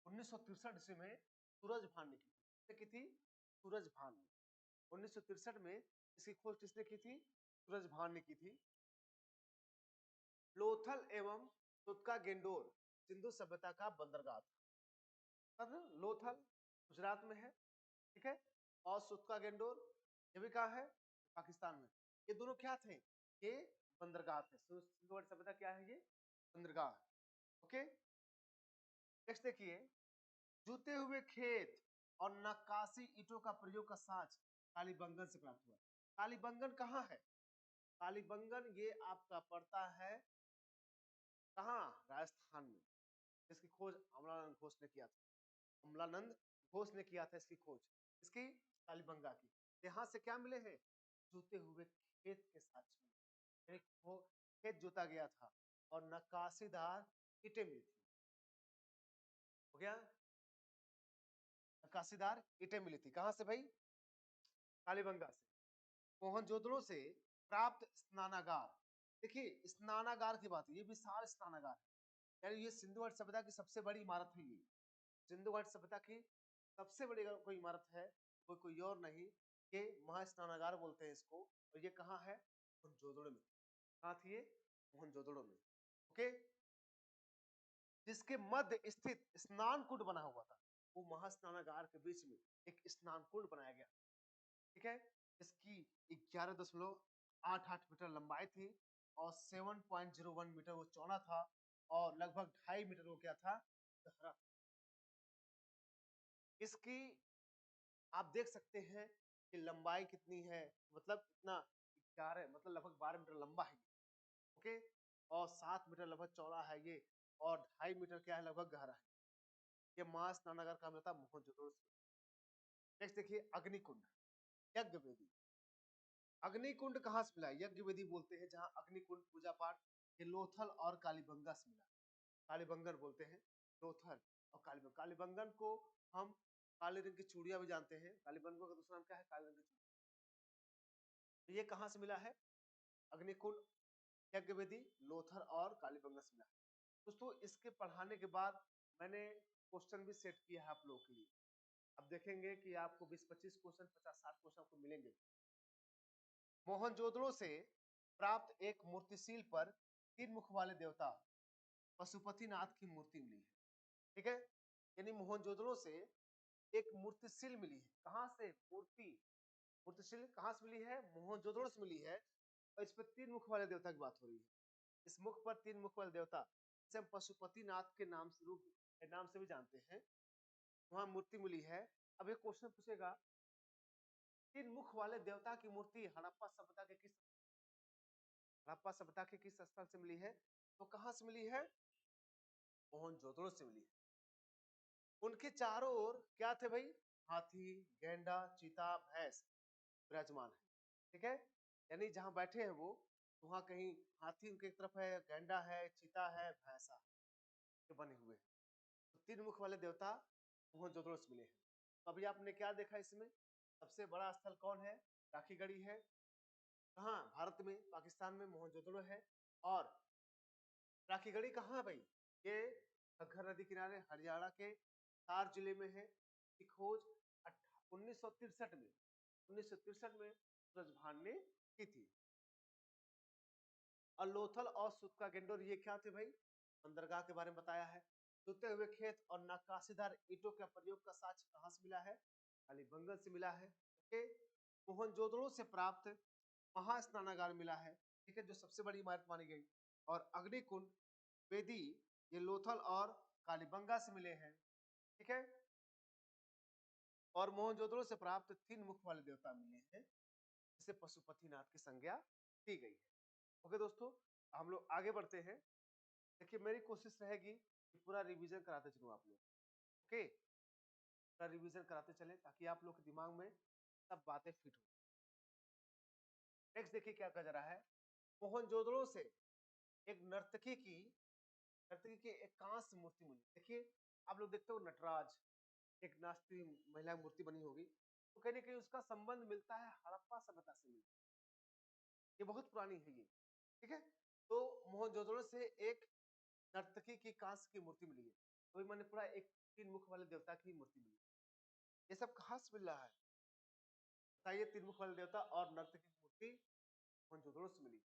A: 1963 ईस्वी में सूरज भान ने की थी, सूरज भान ने 1963 में इसकी खोज किसने की थी, सूरज भान ने की थी। लोथल एवं तुतका गेंडोर सिंधु सभ्यता का बंदरगाह था। लोथल गुजरात में है, ठीक है, और सुतका गेंडोर ये भी कहाँ है, पाकिस्तान में। ये दोनों क्या थे, ये बंदरगाह थे। सिंधु सभ्यता क्या है, ये बंदरगाह, ओके। नेक्स्ट देखिए, जूते हुए खेत और नक्काशी ईंटों का प्रयोग का साक्ष्य कालीबंगन से प्राप्त हुआ। कालीबंगन कहाँ है, कालीबंगन ये आपका पड़ता है कहाँ, राजस्थान में। इसकी खोज अमलानंद घोष ने किया था, अमलानंद घोष ने किया था इसकी खोज, इसकी कालीबंगा की। यहाँ से क्या मिले हैं, जूते हुए खेत के साक्ष्य मिले, खेत जोता गया था और नक्काशीदार ईंटें मिली थी, हो गया, नक्काशीदार ईंटें मिली थी। कहाँ से भाई, कालीबंगा से। मोहनजोदड़ो से प्राप्त स्नानागार, देखिए स्नानागार की बात है, ये विशाल स्नानागार है, यानी ये सिंधु घाटी सभ्यता की सबसे बड़ी इमारत है। ये सिंधु घाटी सभ्यता की सबसे बड़ी अगर कोई इमारत है वो कोई और नहीं, ये महास्नानागार बोलते हैं इसको। और ये कहाँ है, मोहनजोदड़ो में। कहाँ थी ये, मोहनजोदड़ो में, ओके। जिसके मध्य स्थित स्नान कुंड बना हुआ था, वो महास्नानागार के बीच में एक स्नान कुंड बनाया गया, ठीक है। इसकी 11.88 मीटर लंबाई थी और 7.01 मीटर वो चौड़ा था और लगभग 2.5 मीटर वो क्या था, गहरा। इसकी आप देख सकते हैं कि लंबाई कितनी है, मतलब इतना 11 मतलब लगभग 12 मीटर लंबा है, ओके। और 7 मीटर लगभग चौड़ा है ये, और 2.5 मीटर क्या है, लगभग गहरा है। ये मां स्नानागार का मतलब मोहनजोदड़ो। नेक्स्ट देखिए अग्निकुंड, यज्ञ वेदी। अग्निकुंड कहाँ से मिला? यज्ञ वेदी बोलते हैं जहाँ अग्निकुंड पूजा पाठ ये लोथल और कालीबंगा से मिला। कालीबंगन बोलते हैं, लोथल और कालीबंगन। कालीबंगन को हम काले रंग की चूड़ियां भी जानते हैं, कालीबंगन का दूसरा नाम क्या है, काले रंग की चूड़ियां। तो ये कहाँ से मिला है? अग्निकुंड, यज्ञ वेदी, लोथल और कालीबंगा से मिला है। दोस्तों इसके पढ़ाने के बाद मैंने क्वेश्चन भी सेट किया है आप लोगों के लिए। अब देखेंगे कि आपको 20-25 क्वेश्चन, 50-60 क्वेश्चन आपको मिलेंगे। मोहनजोदड़ो से प्राप्त एक मूर्तिशील पर 3 मुख वाले देवता पशुपतिनाथ की मूर्ति मिली है, ठीक है। यानी मोहनजोदड़ो से एक मूर्तिशील मिली है। कहाँ से? मूर्तिशील कहाँ से मिली है? मोहनजोदड़ो से मिली है। और इस पर 3 मुख वाले देवता की बात हो रही है। इस मुख पर 3 मुख वाले देवता, जिसे हम पशुपतिनाथ के नाम से नाम से भी जानते हैं, वहां मूर्ति मिली है। अब एक क्वेश्चन पूछेगा, 3 मुख वाले देवता की मूर्ति हड़प्पा सभ्यता के किस स्थल से मिली है? तो कहां से मिली है? मोहनजोदड़ो से मिली है। उनके चारों ओर क्या थे भाई? हाथी, गैंडा, चीता, भैंस विराजमान है, ठीक है। यानी जहां बैठे हैं वो, वहां कहीं हाथी उनके एक तरफ है, गैंडा है, चीता है, भैंसा के बने हुए। तो 3 मुख वाले देवता मोहनजोदड़ो से मिले हैं। तो अभी आपने क्या देखा इसमें? सबसे बड़ा स्थल कौन है? राखीगढ़ी है। कहाँ? भारत में, पाकिस्तान में मोहनजोदड़ो है। और राखीगढ़ी कहाँ है भाई? ये घग्गर नदी किनारे हरियाणा के धार जिले में है। की खोज 1963 में 1963 में सूरज भान ने की थी। और लोथल और सुतका गेंडोर ये क्या थे भाई? बंदरगाह के बारे में बताया है। टूटे हुए खेत और नक्काशीदार ईंटों के प्रयोग का साक्ष्य कहाँ से मिला है? कालीबंगन से मिला है, ओके। मोहनजोदड़ो से प्राप्त महास्नानागार मिला है, ठीक है, जो सबसे बड़ी इमारत मानी गई। और अग्निकुंड, वेदी ये लोथल और कालीबंगा से मिले हैं, ठीक है। और मोहनजोदड़ो से प्राप्त 3 मुख वाले देवता मिले हैं, जिसे पशुपतिनाथ की संज्ञा दी गई है। ओके दोस्तों, हम लोग आगे बढ़ते हैं। देखिए मेरी कोशिश रहेगी कि पूरा रिवीजन कराते चलूं आप लोग, ओके। पूरा रिवीजन कराते चले ताकि आप लोग के दिमाग में सब बातें फिट हो। नेक्स्ट देखिए क्या कहा जा रहा है। मोहनजोदड़ो से एक नर्तकी की एक कांस्य मूर्ति मिली। देखिए आप लोग देखते हो नटराज, एक नाचती महिला मूर्ति बनी होगी, तो कहीं ना कहीं उसका संबंध मिलता है हड़प्पा सभ्यता से मिलता है। ये बहुत पुरानी है ये, ठीक है। तो मोहनजोदड़ो से एक नर्तकी की कांस्य की मूर्ति मिली है, तो मैंने पूरा एक 3 मुख वाले देवता की मूर्ति मिली। ये सब कहाँ से मिल रहा है बताइए? 3 मुख वाले देवता और नर्तकी की मूर्ति मोहनजोदड़ो से मिली।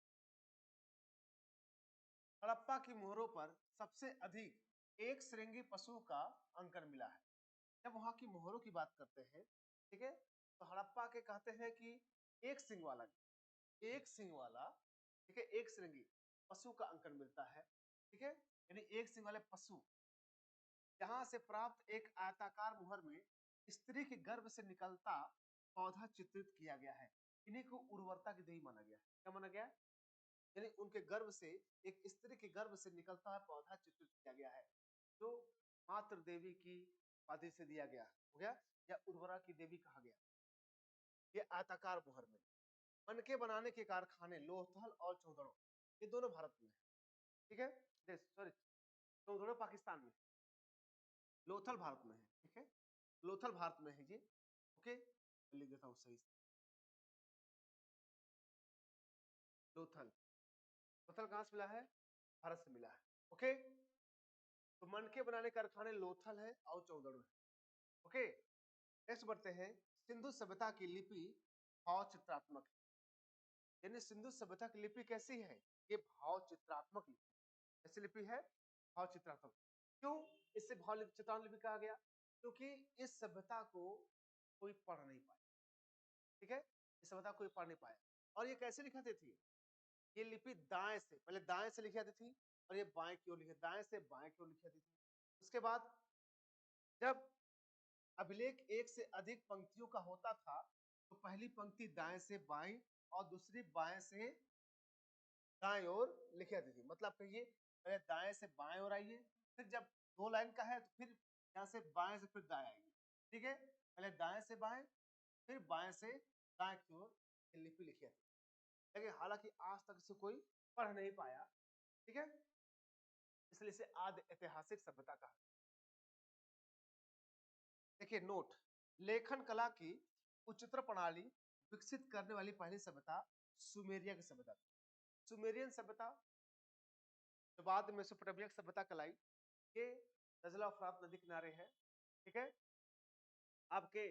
A: हड़प्पा की मोहरों पर सबसे अधिक एक श्रृंगी पशु का अंकन मिला है। जब वहां की मोहरों की बात करते हैं, ठीक है, तो हड़प्पा के कहते हैं कि एक सिंह वाला, ठीक है, एक श्रृंगी पशु का अंकन मिलता है, ठीक है। यानी एक सिंह वाले पशु, जहां से प्राप्त एक आयताकार मुहर में स्त्री के गर्भ से निकलता पौधा चित्रित किया गया है। इन्हीं को उर्वरता की देवी माना गया है। क्या माना गया? यानी उनके गर्भ से, एक स्त्री के गर्भ से निकलता हुआ पौधा चित्रित किया गया है, जो मातृ देवी की उपाधि से दिया गया, हो गया, या उर्वरा की देवी कहा गया। ये आयताकार मुहर में मनके बनाने के कारखाने लोथल और चौधड़ो, ये दोनों भारत में है, ठीक है। सॉरी, चौधड़ो पाकिस्तान में, लोथल भारत में है, ठीक है। लोथल भारत में है ये, ओके। लिख देता हूँ सही से। लोथल, लोथल कहाँ से मिला है? भारत से मिला है, ओके। तो मनके बनाने कारखाने लोथल है और चौधड़ो है, ओके। नेक्स्ट बढ़ते हैं। सिंधु सभ्यता की लिपि भाव चित्रात्मक है। यानी सिंधु सभ्यता की लिपि कैसी है? ये भाव चित्रात्मक लिपि। कैसी लिपि है? भाव चित्रात्मक। क्यों इसे भाव चित्रात्मक लिपि कहा गया? क्योंकि इस सभ्यता को कोई पढ़ नहीं पाया। ठीक है, इस सभ्यता को कोई पढ़ नहीं पाया। और ये कैसे लिखाते थी? ये लिपि दाएं से, पहले दाएं से लिखी जाती थी और ये बाएं की ओर लिखी, दाएं से बाएं की ओर लिखी जाती थी। उसके बाद जब अभिलेख एक से अधिक पंक्तियों का होता था तो पहली पंक्ति दाएं से बाएं और दूसरी बाएं से दाएं ओर लिखी जाती थी। मतलब कहिए पहले दाएं से बाएं ओर आइए, फिर जब 2 लाइन का है तो फिर यहाँ से बाएं से फिर दाएं आइए। ठीक है, पहले दाएं से बाएं फिर बाएं से दाएं की ओर लिपि लिखी जाती है। लेकिन हालांकि आज तक इसे कोई पढ़ नहीं पाया। ठीक है, इसलिए इसे आदि ऐतिहासिक सभ्यता कहा। देखिए नोट, लेखन कला की उच्चतर प्रणाली विकसित करने वाली पहली सभ्यता सुमेरिया की सभ्यता थी। सुमेरियन सभ्यता जो बाद में मेसोपोटामिया की सभ्यता कहलाई, ये दजला और फरात नदी किनारे है। ठीक है, आपके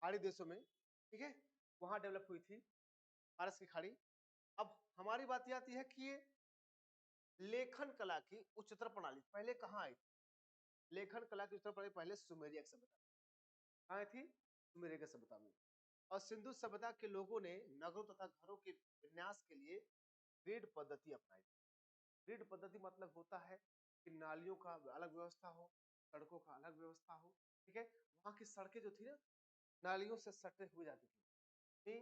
A: पहाड़ी देशों में, ठीक है, वहां डेवलप हुई थी फारस की खाड़ी। अब हमारी बात यह आती है कि ये लेखन कला की उच्चतर प्रणाली पहले कहाँ आई? लेखन कला की उच्चतर प्रणाली पहले सुमेरिया की सभ्यता कहाँ आई थी? सुमेरिया की सभ्यता में। और सिंधु सभ्यता के लोगों ने नगरों तथा घरों के विन्यास के लिए ग्रिड पद्धति अपनाई। ग्रिड पद्धति मतलब होता है कि नालियों का अलग व्यवस्था हो, सड़कों का अलग व्यवस्था हो। ठीक है, वहां की सड़कें जो थी ना नालियों से सटे हुए जाती थी।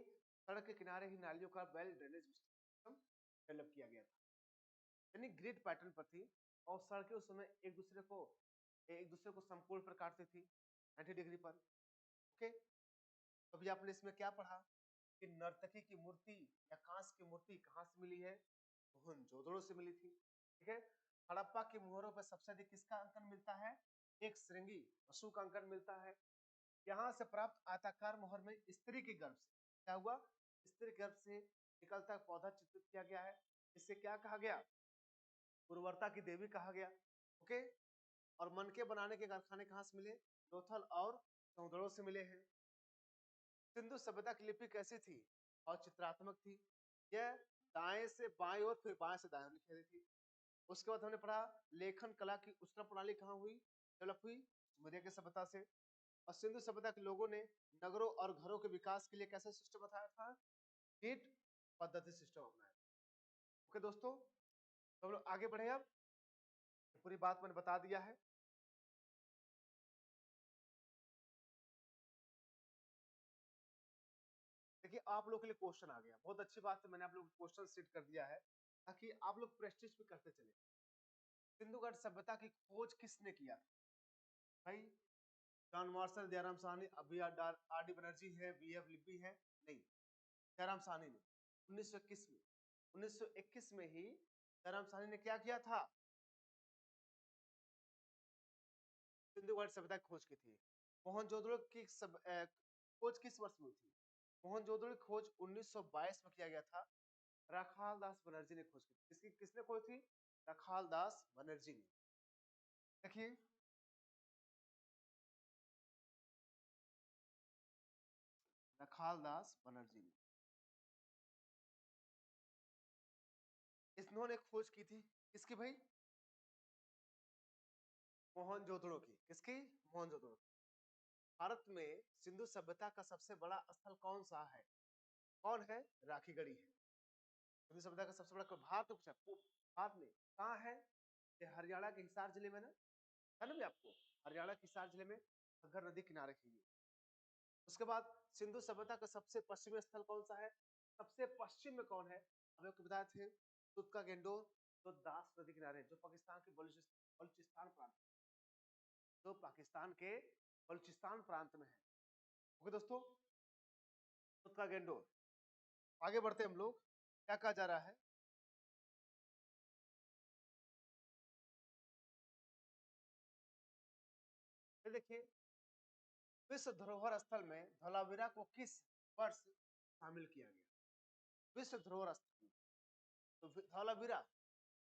A: सड़क के किनारे ही नालियों का वेल ड्रेनेज सिस्टम डेवलप किया गया था, यानी ग्रिड पैटर्न पर थी। और सड़कें उस समय एक दूसरे को समकोण पर काटती थी 90 डिग्री पर। ओके, अभी आपने इसमें क्या पढ़ा कि नर्तकी की मूर्ति या कांस की मूर्ति कहाँ से मिली है? मोहनजोदड़ो से मिली थी। ठीक है, हड़प्पा की मोहरों पर सबसे अधिक किसका अंकन मिलता है? एक श्रृंगी पशु का अंकन मिलता है। यहाँ से प्राप्त आयताकार मोहर में स्त्री के गर्भ से क्या हुआ? स्त्री गर्भ से निकलता पौधा चित्रित किया गया है। इससे क्या कहा गया? उर्वरता की देवी कहा गया। ओके, और मनके बनाने के कारखाने कहाँ से मिले? लोथल और सौंदड़ों से मिले हैं। सिंधु सभ्यता की लिपि कैसी थी? और चित्रात्मक थी। यह दाएं से बाएं और फिर बाएं से दाएं लिखी थी। उसके बाद हमने पढ़ा लेखन कला की उच्चतर प्रणाली कहाँ हुई? डेवलप हुई सुमेरिया की सभ्यता से। और सिंधु सभ्यता के लोगों ने नगरों और घरों के विकास के लिए कैसा सिस्टम बताया था? ग्रिड पद्धति सिस्टम अपनाया। ओके दोस्तों, तो हम लोग आगे बढ़े। अब पूरी बात मैंने बता दिया है। देखिए आप लोग के लिए क्वेश्चन आ गया, बहुत अच्छी बात है, मैंने आप लोग को क्वेश्चन सेट कर दिया है ताकि आप लोग प्रैक्टिस भी करते चले। सिंधु घाटी सभ्यता की खोज किसने किया था? भाई जॉन मार्शल, दयाराम साहनी, अभी आर डी बनर्जी है, बीएफ लिब्बी है? नहीं, दयाराम साहनी ने 1921 में 1921 में ही दयाराम साहनी ने क्या किया था? सिंधु घाटी सभ्यता की खोज की थी। मोहनजोदड़ो की खोज किस वर्ष में हुई थी? मोहनजोदड़ो की खोज 1922 में किया गया था। राखाल दास बनर्जी ने खोज की थी। किसने खोज की? राखाल दास बनर्जी ने। देखिए राखाल दास बनर्जी ने, इन्होंने खोज की थी किसकी भाई? मोहनजोदड़ो की। किसकी? मोहनजोदड़ो। भारत में सिंधु सभ्यता का सबसे बड़ा स्थल कौन सा है? कौन है? राखीगढ़ी है। सिंधु सभ्यता का सबसे बड़ा भारत में पूछा, भारत में कहाँ है? ये हरियाणा के हिसार जिले में ना, है ना भी आपको, हरियाणा के हिसार जिले में घग्गर नदी किनारे की। उसके बाद सिंधु सभ्यता का सबसे पश्चिमी स्थल कौन सा है? सबसे पश्चिम में कौन है? हम लोग बताए थे तुतका गेंडोर, जो दास नदी किनारे, जो पाकिस्तान के बलूचिस्तान प्रांत, जो पाकिस्तान के बलूचिस्तान प्रांत में है। ओके दोस्तों, तुतका गेंडोर। आगे बढ़ते हम लोग, क्या कहा जा रहा है? ये देखिए विश्व धरोहर स्थल में धौलावीरा को किस वर्ष शामिल किया गया? विश्व धरोहर स्थल में तो धौलावीरा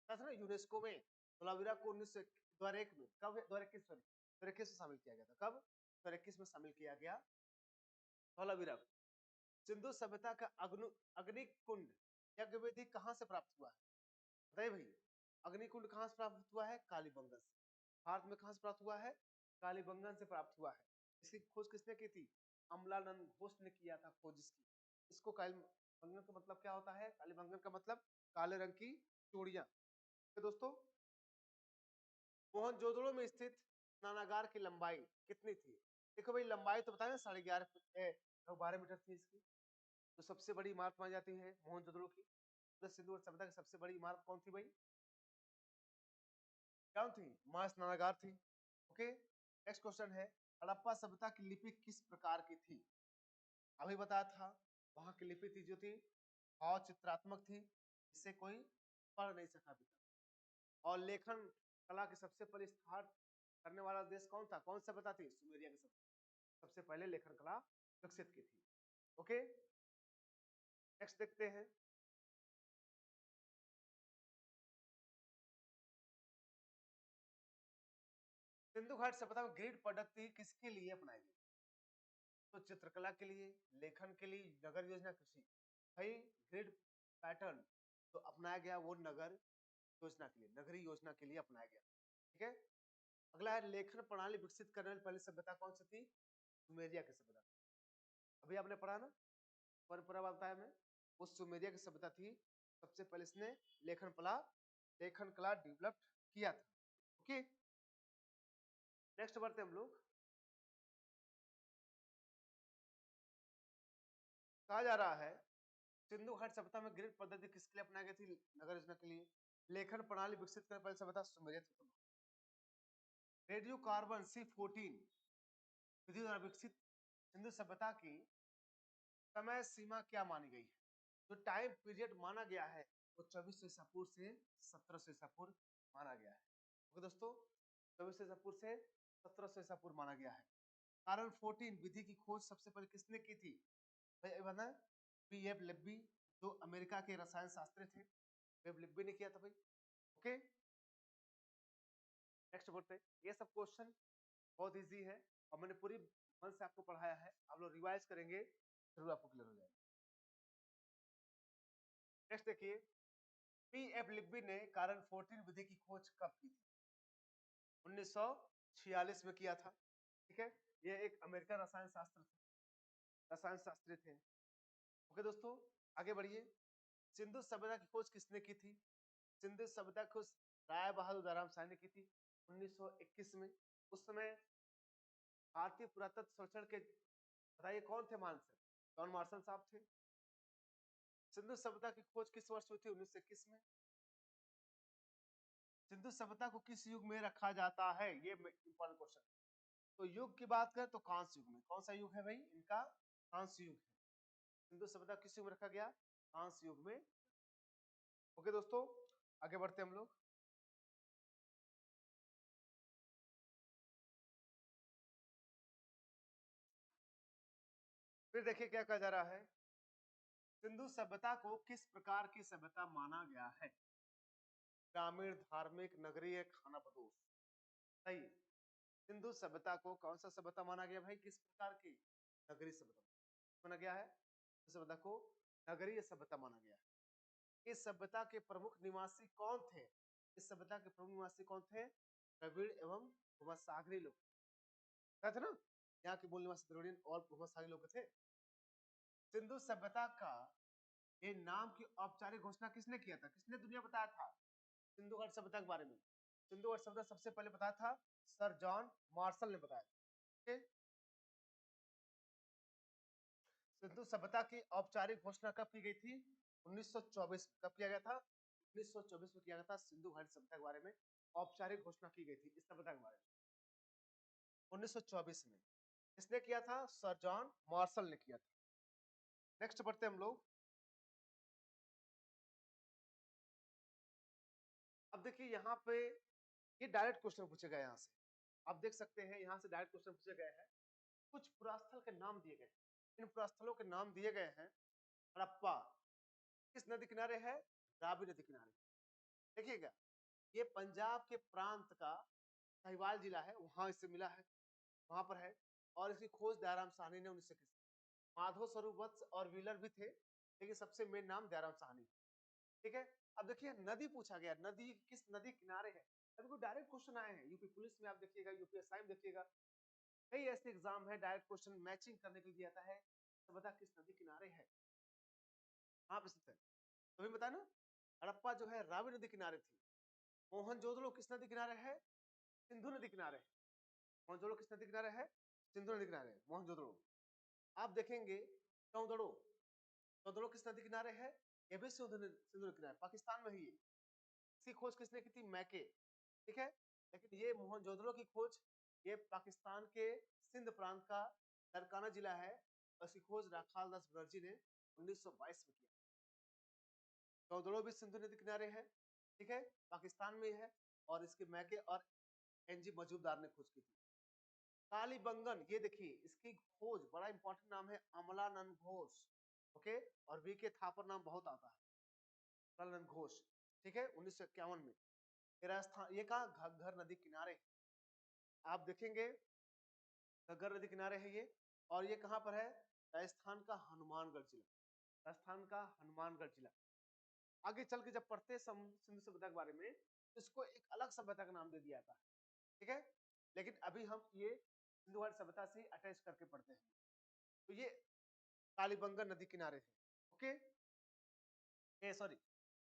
A: था ना यूनेस्को में। धौलावीरा को 2001 में, कब? 2021 सॉरी 2021 में शामिल किया गया था। कब? 2021 में शामिल किया गया धौलावीरा को। सिंधु सभ्यता का अग्निकुंड यज्ञ विधि कहाँ से प्राप्त हुआ है? बताइए भैया, अग्निकुंड कहाँ से प्राप्त हुआ है? कालीबंगा से। भारत में कहाँ से प्राप्त हुआ है? कालीबंगन से प्राप्त हुआ है। इसकी खोज किसने की थी? अमलानंद घोष ने किया था खोज इसकी। इसको कालीबंगन का मतलब क्या होता है? कालीबंगन का मतलब काले रंग की चूड़ियां। तो दोस्तों मोहनजोदड़ो में स्थित स्नानागार की लंबाई कितनी थी? देखो भाई लंबाई तो बताया 11.5 मीटर थी इसकी। तो सबसे बड़ी इमारत मानी जाती है मोहनजोदड़ो की। तो सिंधु सभ्यता की सबसे बड़ी इमारत कौन थी भाई? क्या थी? महास्नानागार थी। ओके, नेक्स्ट क्वेश्चन है हड़प्पा सभ्यता की लिपि किस प्रकार की थी? अभी बताया था वहां की लिपि थी जो थी भाव चित्रात्मक थी, जिसे कोई पढ़ नहीं सका अभी तक। और लेखन कला की सबसे पहले स्टार्ट करने वाला देश कौन था? कौन सा सभ्यता थी? सुमेरिया की सभ्यता सबसे पहले लेखन कला विकसित की थी। ओके, नेक्स्ट देखते हैं। सिंधु घाट सभ्यता में ग्रिड पद्धति किसके लिए अपनाई गई? तो चित्रकला के लिए, लेखन के लिए, नगर योजना, कृषि। भाई ग्रिड पैटर्न तो अपनाया गया वो नगर योजना के लिए, नगरीय योजना के लिए अपनाया गया। ठीक है, अगला है लेखन प्रणाली विकसित करने वाली पहली सभ्यता कौन सी थी? सुमेरिया की सभ्यता। अभी आपने पढ़ा ना, परंपरा बताया मैं, वो सुमेरिया की सभ्यता थी। सबसे पहले इसने लेखन कला डेवलप किया था। ओके, नेक्स्ट बढ़ते हम लोग। कहा जा रहा है सिंधु घाट सभ्यता में ग्रिड पद्धति किसके लिए अपनाई गई थी? नगर योजना के लिए। लेखन प्रणाली विकसित करने वाली सभ्यता सुमेरिया। रेडियो कार्बन C14 विधि द्वारा विकसित सिंधु सभ्यता की समय सीमा क्या मानी गई है? जो टाइम पीरियड माना गया है वो 2400 ईसा पूर्व से 1700 ईसा पूर्व माना गया है। ओके दोस्तों, 2400 ईसा पूर्व से 1700 ईसा पूर्व माना गया है। कार्बन 14 विधि की खोज सबसे पहले किसने की थी? P.F. लिब्बी, जो अमेरिका के रसायन शास्त्री थे, P.F. लिब्बी ने किया था भाई। ओके, नेक्स्ट बढ़ते हैं। ये सब क्वेश्चन बहुत इजी है और मैंने पूरी मन से आपको पढ़ाया है। आप लोग रिवाइज करेंगे जरूर आपको क्लियर हो जाएगा। नेक्स्ट देखिए, P.F. लिब्बी ने कार्बन 14 विधि की खोज कब की थी? 1946 में किया था। ठीक है, ये एक अमेरिकन रसायन शास्त्री थे। ओके दोस्तों, आगे बढ़िए। सिंधु सभ्यता की खोज किसने की थी? सिंधु सभ्यता की खोज राय बहादुर दाराम साहनी ने की थी 1921 में। उस समय भारतीय पुरातत्व सर्वेक्षण के बताइए कौन थे मानसर? जॉन मार्शल साहब थे। सिंधु सभ्यता की खोज किस वर्ष हुई थी? 1921 में। सिंधु सभ्यता को किस युग में रखा जाता है? ये इंपॉर्टेंट क्वेश्चन। तो युग की बात करें तो कांस्य युग में। कौन सा युग है भाई? इनका कांस्य युग है। सिंधु सभ्यता किस युग में रखा गया? कांस्य युग में। ओके दोस्तों, आगे बढ़ते हम लोग। फिर देखिए क्या कहा जा रहा है। सिंधु सभ्यता को किस प्रकार की सभ्यता माना गया है? ग्रामीण, धार्मिक, नगरीय, खाना बदोश। सही। सिंधु सभ्यता को कौन सा सभ्यता माना गया भाई? किस प्रकार की? नगरीय सभ्यता माना गया है। इस सभ्यता को नगरीय सभ्यता माना गया है। इस सभ्यता के प्रमुख निवासी कौन थे? इस सभ्यता के प्रमुख निवासी कौन थे? द्रविड़ एवं भूमध्यसागरीय लोग थे ना। यहाँ के मूल निवासी द्रविड़ और भूमध्यसागरीय लोग थे। सिंधु सभ्यता का ये नाम की औपचारिक घोषणा किसने किया था? किसने दुनिया बताया था सिंधु घाट सभ्यता के बारे में? सिंधु घाट सभ्यता सबसे पहले बताया था सर जॉन मार्शल ने बताया था। सिंधु सभ्यता की औपचारिक घोषणा कब की गई थी? 1924 में। कब किया गया था? 1924 में किया गया था। सिंधु घाटी सभ्यता के बारे में औपचारिक घोषणा की गई थी इस सभ्यता के बारे में 1924 में। किसने किया था? सर जॉन मार्शल ने किया था। नेक्स्ट बढ़ते हम लोग। अब देखिए यहाँ पे ये डायरेक्ट क्वेश्चन पूछे गए यहाँ से। आप देख सकते हैं यहाँ से डायरेक्ट क्वेश्चन पूछे गए हैं। कुछ पुरास्थल के नाम दिए गए। इन पुरास्थलों के नाम दिए गए हैं। हड़प्पा किस नदी किनारे है? रावी नदी किनारे। देखिएगा, ये पंजाब के प्रांत का साहिवाल जिला है, वहां इससे मिला है, वहां पर है। और इसकी खोज दयाराम साहनी ने 1921। माधव स्वरूप वत्स और व्हीलर भी थे, लेकिन सबसे मेन नाम दयाराम साहनी। ठीक है, अब देखिए नदी पूछा गया, नदी किस नदी किनारे है? अभी कोई डायरेक्ट क्वेश्चन आए हैं यूपी पुलिस में, आप देखिएगा यूपीएसआई में देखिएगा, कई ऐसे एग्जाम है डायरेक्ट क्वेश्चन मैचिंग करने के लिए दिया जाता है, तो बता किस नदी किनारे है, कहाँ पे स्थित है। तो अभी बताया ना, हड़प्पा जो है रावी नदी किनारे थी, मोहनजोदड़ो किस नदी किनारे है, सिंधु नदी किनारे है। मोहनजोदड़ो किस नदी किनारे है, सिंधु नदी किनारे है मोहनजोदड़ो। आप देखेंगे चौदड़ो, चौदड़ो किस नदी किनारे है, ये भी सिंधु नदी किनारे, पाकिस्तान में ही है। इसकी खोज किसने की थी, मैके, ठीक है। लेकिन ये मोहनजोदड़ो की खोज ये पाकिस्तान के सिंध प्रांत का दरकाना जिला है, और इसकी खोज राखाल दास बनर्जी ने 1922 में किया। चौदड़ो भी सिंधु नदी किनारे है, ठीक है, पाकिस्तान में है, और इसके मैके और एनजी मजूमदार ने खोज की थी। कालीबंगन, ये देखिए इसकी खोज, बड़ा इंपॉर्टेंट नाम है अमलानंद घोष, ओके, और वी के थापर नाम बहुत आता है, अमलानंद घोष, ठीक है, 1951 में। ये राजस्थान, ये कहा घग्गर नदी किनारे, आप देखेंगे घग्गर नदी किनारे है ये, और ये कहां पर है, राजस्थान का हनुमानगढ़ जिला, राजस्थान का हनुमानगढ़ जिला। आगे चल के जब पढ़ते सिंधु सभ्यता के बारे में, तो इसको एक अलग सभ्यता का नाम दे दिया जाता है, ठीक है, लेकिन अभी हम ये सिंधु घाटी सभ्यता से अटैच करके पढ़ते हैं। तो ये कालीबंगन नदी किनारे है, ओके, ए सॉरी,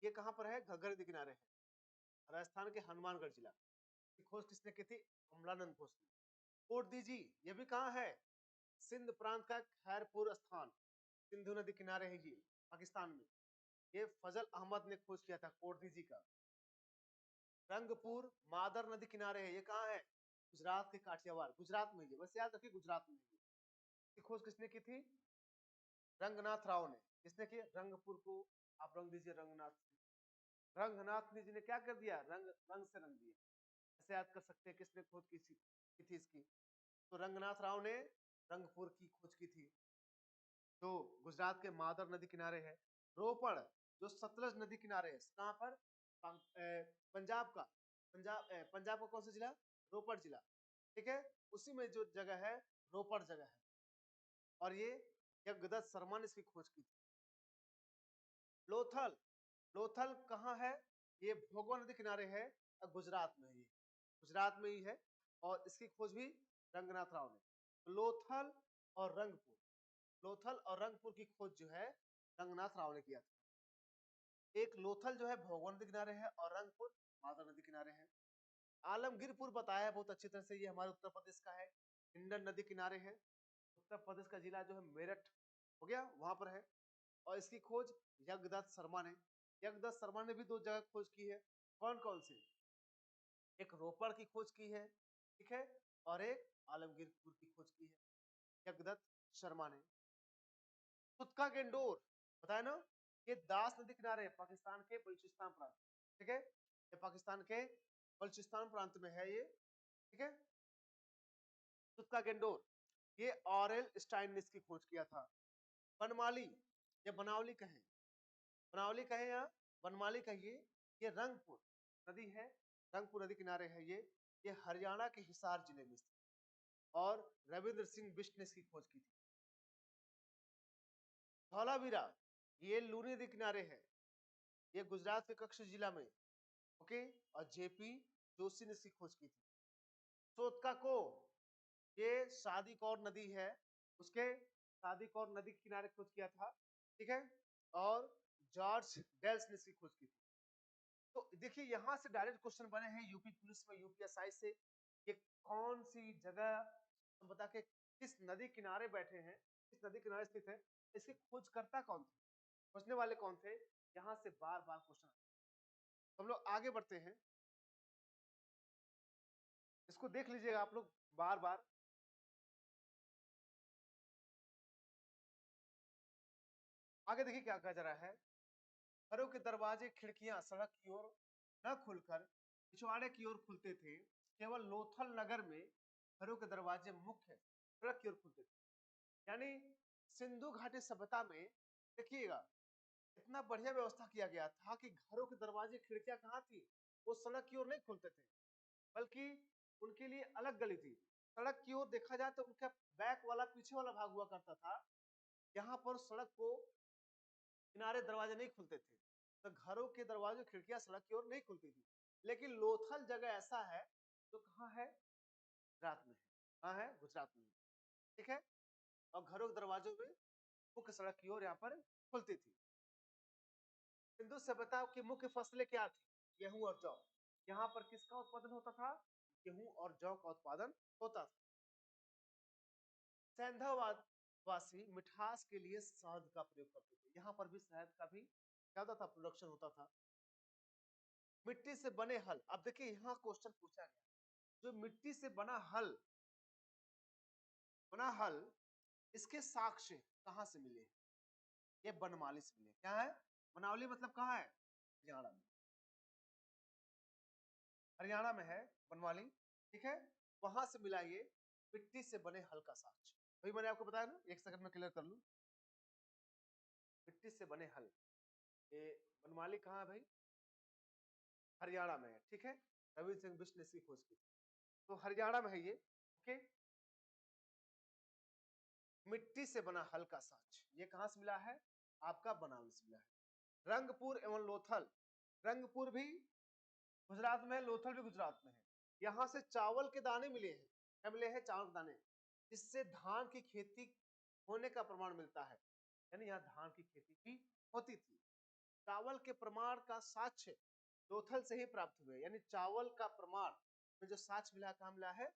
A: ये कहां पर है, घग्गर नदी किनारे है, राजस्थान के हनुमानगढ़ जिला की खोज किसने की थी, अमलानंद घोष ने। कोट दीजी, ये भी कहां है, सिंध प्रांत का खैरपुर स्थान, सिंधु नदी किनारे है ये, पाकिस्तान में। ये फजल अहमद ने खोज किया था कोट दीजी का। रंगपुर मादर नदी किनारे है, ये कहां है, गुजरात के काठियावाड़, गुजरात में ये, बस याद रखिए गुजरात में ये। इसकी खोज किसने की थी, रंगनाथ राव ने। किसने की, रंगपुर को आप रंग दीजिए रंगनाथ, रंगनाथ जी ने क्या कर दिया, रंग से रंग दिया, ऐसे याद कर सकते हैं किसने खोज की थी इसकी, तो रंगनाथ राव ने रंगपुर की खोज की थी, जो गुजरात के मादर नदी किनारे है। रोपड़ जो सतलज नदी किनारे है, कहां पर, पंजाब का, पंजाब का कौन सा जिला, रोपड़ जिला, ठीक है, उसी में जो जगह है रोपड़ जगह है, और ये जगदत्त शर्मा ने इसकी खोज की थी। लोथल, लोथल कहाँ है, ये भोगवा नदी किनारे है, गुजरात में ही, गुजरात में ही है, और इसकी खोज भी रंगनाथ राव ने। लोथल और रंगपुर, लोथल और रंगपुर की खोज जो है रंगनाथ राव ने किया था। एक लोथल जो है भोगवा नदी किनारे है, और रंगपुर माधव नदी किनारे है। आलमगीरपुर बताया है बहुत अच्छी तरह से, ये हमारे उत्तर प्रदेश का है, हिंडन नदी किनारे है, उत्तर प्रदेश का जिला जो है मेरठ हो गया, वहां पर है, और इसकी खोज जगदत्त शर्मा ने, जगदत्त शर्मा ने भी दो जगह खोज की है, कौन कौन सी, एक रोपड़ की खोज की है, ठीक है, और एक आलमगीरपुर की खोज की है जगदत्त शर्मा ने। तुतका गेंडोर बताया ना, ये दास नदी किनारे है, पाकिस्तान के बलूचिस्तान प्रांत, ठीक है, ये पाकिस्तान के बलूचिस्तान प्रांत में है ये, ठीक है। तुतका गेंडोर ये ऑरेल स्टाइन ने इसकी खोज किया था। बनमाली, ये बनावली कहे, बनावली कहे या बनमाली कहिए, ये रंगपुर नदी है, रंगपुर नदी किनारे है ये हरियाणा के हिसार जिले में स्थित, और रविंद्र सिंह बिष्ट ने इसकी खोज की थी। धौलावीरा ये लूनी नदी किनारे है, ये गुजरात के कच्छ जिला में, ओके, और जेपी जोशी ने इसकी खोज की थी। सोतका को ये शादी कौर नदी है, उसके शादी कौर नदी के किनारे खोज किया था, ठीक है, और जॉर्ज डेल्स ने इसकी खोज की थी। तो देखिए यहां से डायरेक्ट क्वेश्चन बने हैं यूपी पुलिस में, यूपीएसआई से, ये कौन सी जगह, हम बता के किस नदी किनारे बैठे हैं, किस नदी किनारे स्थित है, इसकी खोजकर्ता कौन थे, खोजने वाले कौन थे, यहां से बार बार क्वेश्चन। हम लोग आगे बढ़ते हैं, इसको देख लीजिएगा आप लोग बार बार। आगे देखिए क्या कहा जा रहा है, घरों के दरवाजे खिड़कियां सड़क की ओर न खुलकर पिछवाड़े की ओर खुलते थे, केवल लोथल नगर में घरों के दरवाजे मुख्य सड़क की ओर खुलते थे। यानी सिंधु घाटी सभ्यता में देखिएगा इतना बढ़िया व्यवस्था किया गया था कि घरों के दरवाजे खिड़कियां कहाँ थी, वो सड़क की ओर नहीं खुलते थे, बल्कि उनके लिए अलग गली थी। सड़क की ओर देखा जाए तो उनका बैक वाला पीछे वाला भाग हुआ करता था, यहाँ पर सड़क को किनारे दरवाजे नहीं खुलते थे, तो घरों के दरवाजे खिड़कियां सड़क की ओर नहीं खुलती थी। लेकिन लोथल जगह ऐसा है जो कहाँ है, गुजरात में है। कहाँ है, गुजरात में। ठीक है, और घरों के दरवाजों में मुख्य सड़क की ओर यहाँ पर खुलती थी। सिंधु सभ्यता की मुख्य फसलें क्या थी, गेहूं और जौ। यहाँ पर किसका उत्पादन होता था, गेहूं और जौ का उत्पादन होता था। सैंधव वासी मिठास के लिए शहद का प्रयोग करते थे। यहाँ पर भी शहद का भी क्या होता था, प्रोडक्शन होता था। मिट्टी से बने हल, अब देखिए यहाँ क्वेश्चन पूछा गया, जो मिट्टी से बना हल इसके साक्ष्य कहाँ से मिले, ये बनमाली से मिले। क्या है, बनमाली मतलब कहाँ है, हरियाणा में। हरियाणा में है बनमाली। ठीक है, वहां से मिला ये मिट्टी से बने हल का साक्ष्य। वही मैंने आपको बताया ना, एक सेकंड में क्लियर कर लूं। मिट्टी से बने हल, ये बनमाली कहाँ है भाई, हरियाणा में है। ठीक है, रविंद्र सिंह बिष्ट ने इसकी खोज की, तो हरियाणा में है ये। ओके, मिट्टी से बना हल का साक्ष्य ये कहां से मिला है, आपका बनारस से मिला है। रंगपुर एवं लोथल, रंगपुर भी गुजरात में है, लोथल भी गुजरात में है। यहाँ से चावल के दाने मिले हैं। क्या मिले हैं, चावल के दाने, जिससे धान की खेती होने का प्रमाण मिलता है। यानी यहाँ धान की खेती भी होती थी। चावल के प्रमाण का साक्ष्य लोथल से ही प्राप्त हुए, यानी चावल का प्रमाण में जो साक्ष्य मिला, कहाँ मिला है,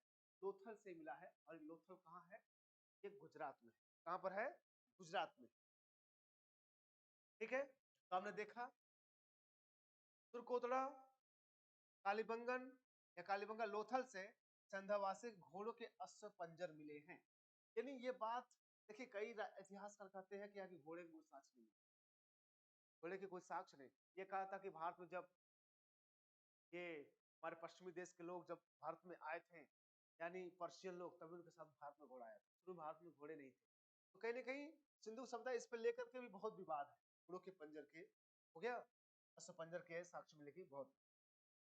A: लोथल से मिला है। और लोथल कहाँ है, ये गुजरात में है। कहां पर है, गुजरात में। ठीक है, तो हमने देखा तुर्कोतड़ा, कालीबंगन या कालीबंगा लोथल से संध्यावासी घोड़ों के अश्व पंजर मिले हैं। यानी ये बात देखिए, कई इतिहासकार कहते हैं कि यहाँ घोड़े के कोई साक्ष्य नहीं, घोड़े के कोई साक्ष्य नहीं। ये कहा था कि भारत में जब ये हमारे पश्चिमी देश के लोग जब भारत में आए थे, यानी पर्शियन लोग, तभी उनके साथ भारत में घोड़ा आया था। शुरू भारत में घोड़े नहीं थे। तो कहीं ना कहीं सिंधु सभ्यता इस पर लेकर के भी बहुत विवाद है। घोड़ों के पंजर के हो गया, अश्व पंजर के साक्ष्य मिले की बहुत।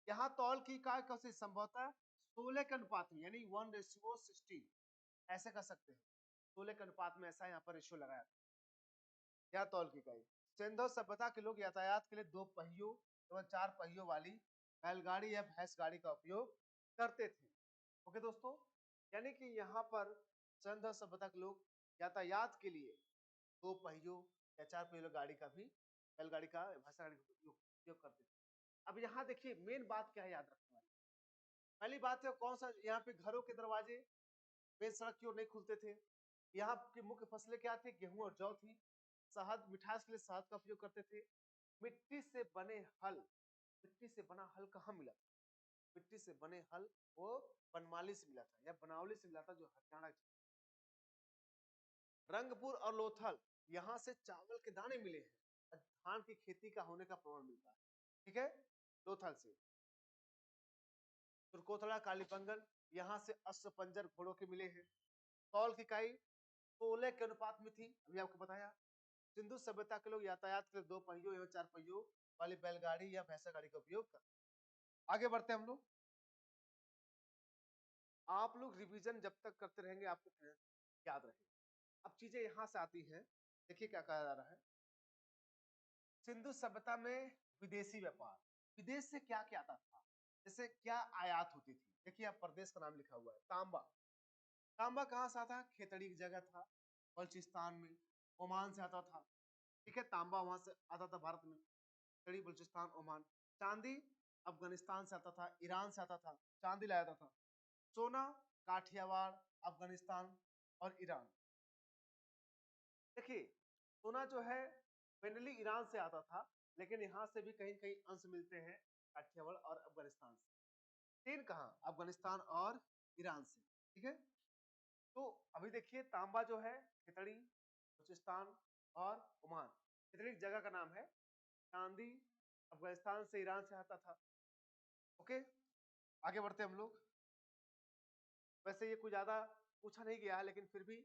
A: यहाँ तौल की काय कैसे संभवतः 16 के अनुपात में, यानी 1:16 ऐसे कर सकते हैं। 16 के अनुपात में ऐसा यहाँ पर रेशियो लगाया था। क्या तौल की इकाई, सिंधु सभ्यता के लोग यातायात के लिए 2 पहियों एवं 4 पहियों वाली बैलगाड़ी या भैंस गाड़ी का उपयोग करते थे। ओके दोस्तों, यानी कि यहाँ पर सिंधु सभ्यता के लोग यातायात के लिए 2 पहियों या 4 पहियों गाड़ी का भी, बैलगाड़ी का, भैंस गाड़ी का उपयोग करते थे। अब यहाँ देखिए मेन बात क्या है याद रखने वाली। पहली बात है कौन सा, यहाँ पे घरों के दरवाजे मेन सड़क की ओर नहीं खुलते थे। यहाँ की मुख्य फसलें क्या थी, गेहूं और जौ थी। शहद, मिठास के लिए शहद का उपयोग करते थे। मिट्टी से बने हल, मिट्टी से बना हल कहाँ मिला था, मिट्टी से बने हल वो बनमाली से मिला था या बनावली से मिला था, जो हरियाणा। रंगपुर और लोथल, यहाँ से चावल के दाने मिले हैं, धान की खेती का होने का प्रमाण मिलता है। ठीक है, लोथल से। तुर्कोतड़ा, कालीबंगन, यहाँ से अश्व पंजर घोड़ों के मिले हैं। तौल की इकाई 16 के अनुपात में थी, अभी आपको बताया। सिंधु सभ्यता के लोग यातायात के लिए 2 पहियों एवं 4 पहियों वाली बैलगाड़ी या भैंसा गाड़ी का उपयोग कर। आगे बढ़ते हैं हम लोग। आप लोग रिवीजन जब तक करते रहेंगे आपको याद रहेगा। अब चीजें यहां से आती हैं, देखिए क्या कहा जा रहा है। सिंधु सभ्यता में विदेशी व्यापार, विदेश से क्या क्या आता था, जैसे क्या आयात होती थी। देखिए आप प्रदेश का नाम लिखा हुआ है, तांबा। तांबा कहाँ से आता, खेतड़ी की जगह था, बलूचिस्तान में, ओमान से आता था। ठीक है, तांबा वहां से आता था भारत में, खेतड़ी, बलूचिस्तान, ओमान। चांदी अफगानिस्तान से आता था, ईरान से आता था, चांदी लाया था। सोना काठियावाड़, अफगानिस्तान और ईरान। देखिए सोना जो है मेनली ईरान से आता था, लेकिन यहाँ से भी कहीं कहीं अंश मिलते हैं काठियावाड़ और अफगानिस्तान से। तीन कहाँ, अफगानिस्तान और ईरान से। ठीक है, तो अभी देखिए तांबा जो है खितड़ी, बलूचिस्तान और ओमान। खितड़ी जगह का नाम है। चांदी अफगानिस्तान से, ईरान से आता था। ओके, आगे बढ़ते हम लोग। वैसे ये कुछ ज्यादा पूछा नहीं गया है, लेकिन फिर भी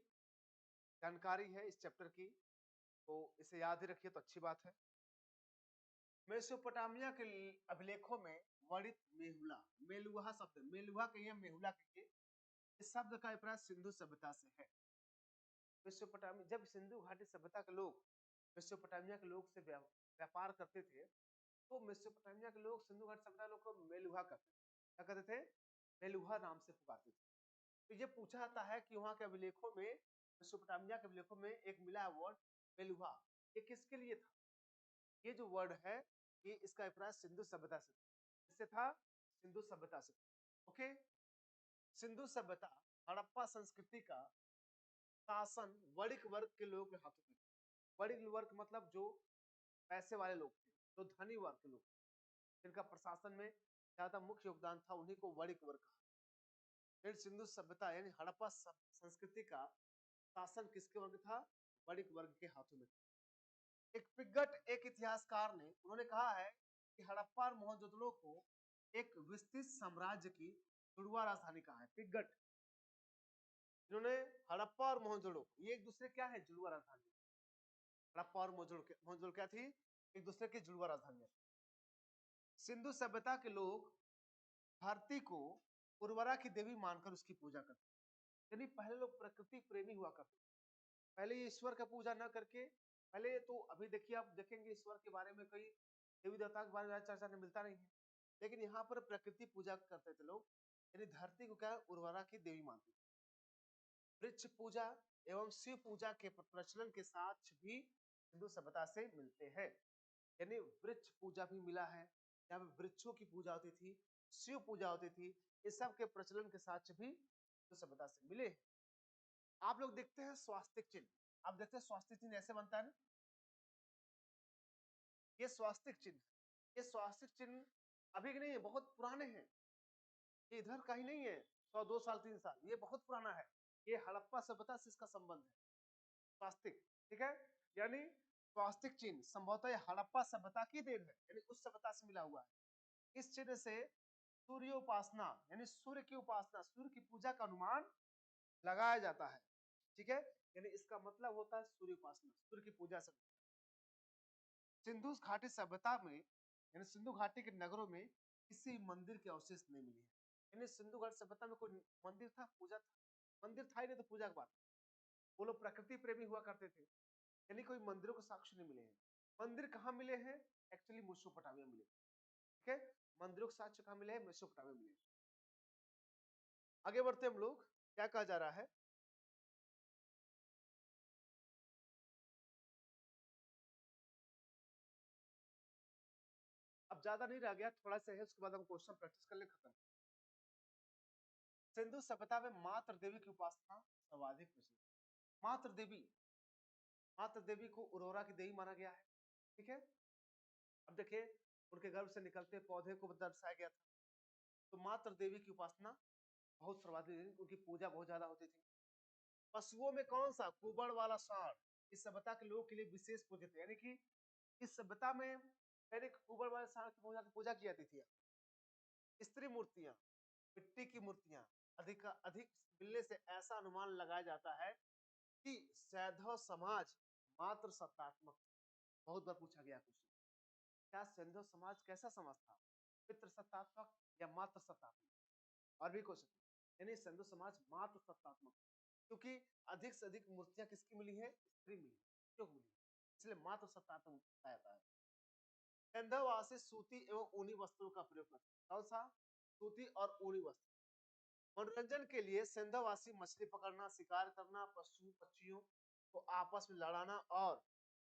A: जानकारी है इस चैप्टर की, तो इसे याद ही रखिए तो अच्छी बात है। मेसोपोटामिया के अभिलेखों में वर्णित मेहुला, मेलुहा शब्द, मेलुहा कहिए मेहुला कहिए, इस शब्द का अभिप्राय सिंधु सभ्यता से है। मेसोपोटामिया, जब सिंधु घाटी सभ्यता के लोग मेसोपोटामिया के लोग से व्यापार करते थे, तो मेसोपोटामिया के लोग सिंधु घाटी सभ्यता लोग को मेलुहा करते थे। क्या कहते थे? मेलुहा नाम से पुकारते थे। तो ये पूछा जाता है कि वहां के अभिलेखों में, मेसोपोटामिया के अभिलेखों में एक मिला है वर्ड मेलुहा, ये किसके लिए था? ये जो वर्ड है, ये इसका अभिप्राय सिंधु सभ्यता से इससे था, सिंधु सभ्यता से। ओके, सिंधु सभ्यता हड़प्पा संस्कृति का शासन वणिक वर्ग के लोगों के हाथों में। वणिक वर्ग मतलब जो पैसे वाले लोग थे, जो धनी वर्ग के लोग, जिनका प्रशासन में ज्यादा मुख्य योगदान था, उन्हीं को वणिक वर्ग कहा। फिर सिंधु सभ्यता यानी हड़प्पा संस्कृति का शासन किसके वर्ग था? वणिक वर्ग के हाथों में। एक पिगट, एक इतिहासकार ने, उन्होंने कहा है कि हड़प्पा और मोहनजोदड़ो को एक विस्तृत साम्राज्य की जुड़वा राजधानी कहा है। पिगट, इन्होंने हड़प्पा और मोहनजोदड़ो, ये एक दूसरे क्या है? जुड़वा राजधानी। हड़प्पा और मोहनजोदड़ो क्या थी? एक दूसरे की जुड़वा राजधानी। सिंधु सभ्यता के लोग धरती को उर्वरा की देवी मानकर उसकी पूजा करते, यानी पहले लोग प्रकृति प्रेमी हुआ करते। पहले ये ईश्वर का पूजा न करके, पहले तो अभी देखिए, आप देखेंगे ईश्वर के बारे में कोई देवी देवता के बारे में चर्चा नहीं मिलता नहीं है, लेकिन यहाँ पर प्रकृति पूजा करते थे लोग, यानी धरती को क्या उर्वरा की देवी मानते थे। वृक्ष पूजा एवं शिव पूजा के प्रचलन के साथ भी हिंदू सभ्यता से मिलते हैं, यानी वृक्ष पूजा भी मिला है, यहाँ पे वृक्षों की पूजा होती थी, शिव पूजा होती थी, इस सब के प्रचलन के साथ भी हिंदू सभ्यता से मिले। आप लोग देखते हैं स्वास्तिक चिन्ह, आप देखते हैं स्वास्तिक चिन्ह ऐसे बनता है ना, ये स्वास्तिक चिन्ह, ये स्वास्तिक चिन्ह अभी के नहीं है, बहुत पुराने हैं, ये इधर का ही नहीं है 100 2 साल 3 साल, ये बहुत पुराना है, ये हड़प्पा सभ्यता से इसका संबंध है। स्वास्तिक, ठीक है, यानी स्वास्तिक चिन्ह संभवतः हड़प्पा सभ्यता की देन है, यानी उस सभ्यता से मिला हुआ है। इस चिन्ह से सूर्य उपासना, यानी सूर्य की उपासना, सूर्य की पूजा का अनुमान लगाया जाता है, ठीक है, यानी इसका मतलब होता है सूर्य उपासना, सूर्य की पूजा से। सिंधु घाटी सभ्यता में, यानी सिंधु घाटी के नगरों में किसी मंदिर के अवशेष नहीं मिले हैं, यानी सिंधु घाटी सभ्यता में कोई मंदिर था, पूजा था, मंदिर था ही नहीं तो पूजा की बात। वो लोग प्रकृति प्रेमी हुआ करते थे, यानी कोई मंदिरों के साक्ष्य नहीं मिले हैं। मंदिर कहाँ मिले हैं? एक्चुअली मेसोपोटामिया मिले, ठीक है, मंदिरों के साक्ष्य कहाँ मिले हैं? मेसोपोटामिया मिले। आगे बढ़ते हम लोग, क्या कहा जा रहा है? अब ज्यादा नहीं रह गया, थोड़ा सा है, उसके बाद हम क्वेश्चन प्रैक्टिस कर ले, खत्म। सिंधु सभ्यता में मातृ देवी की उपासना सर्वाधिक प्रचलित। मातृ देवी, मातृ देवी को उर्वरा की देवी माना गया है, ठीक है। अब देखिए, उनके गर्भ से निकलते पौधे को दर्शाया गया था, तो मातृ देवी की उपासना बहुत सर्वाधिक, उनकी पूजा बहुत ज्यादा होती थी। पशुओं में कौन सा? कुबड़ वाला सांड, इस सभ्यता के लोगों के लिए विशेष पूजित है, यानी कि इस सभ्यता में पहले कुबड़ वाले सांड की पूजा की जाती थी। स्त्री मूर्तियां, मिट्टी की मूर्तियां अधिक अधिक मिलने से ऐसा अनुमान लगाया जाता है कि सैंधव समाज मात्र सत्तात्मक। बहुत बार पूछा गया क्वेश्चन, क्या सैंधव समाज कैसा समाज था? पितृ सत्तात्मक या मात्र सत्तात्मक? और भी क्वेश्चन, यानी सैंधव समाज मात्र सत्तात्मक, क्योंकि अधिक से अधिक मूर्तियां किसकी मिली है? स्त्री मिली, क्यों मिली, इसलिए मात्र सत्तात्मक बताया जाता है। सैंधववासी सूती एवं ऊनी वस्त्रों का प्रयोग करते, कौन सा? सूती और ऊनी वस्त्र। मनोरंजन के लिए सेंधावासी मछली पकड़ना, शिकार करना, पशु पक्षियों को आपस में लड़ाना और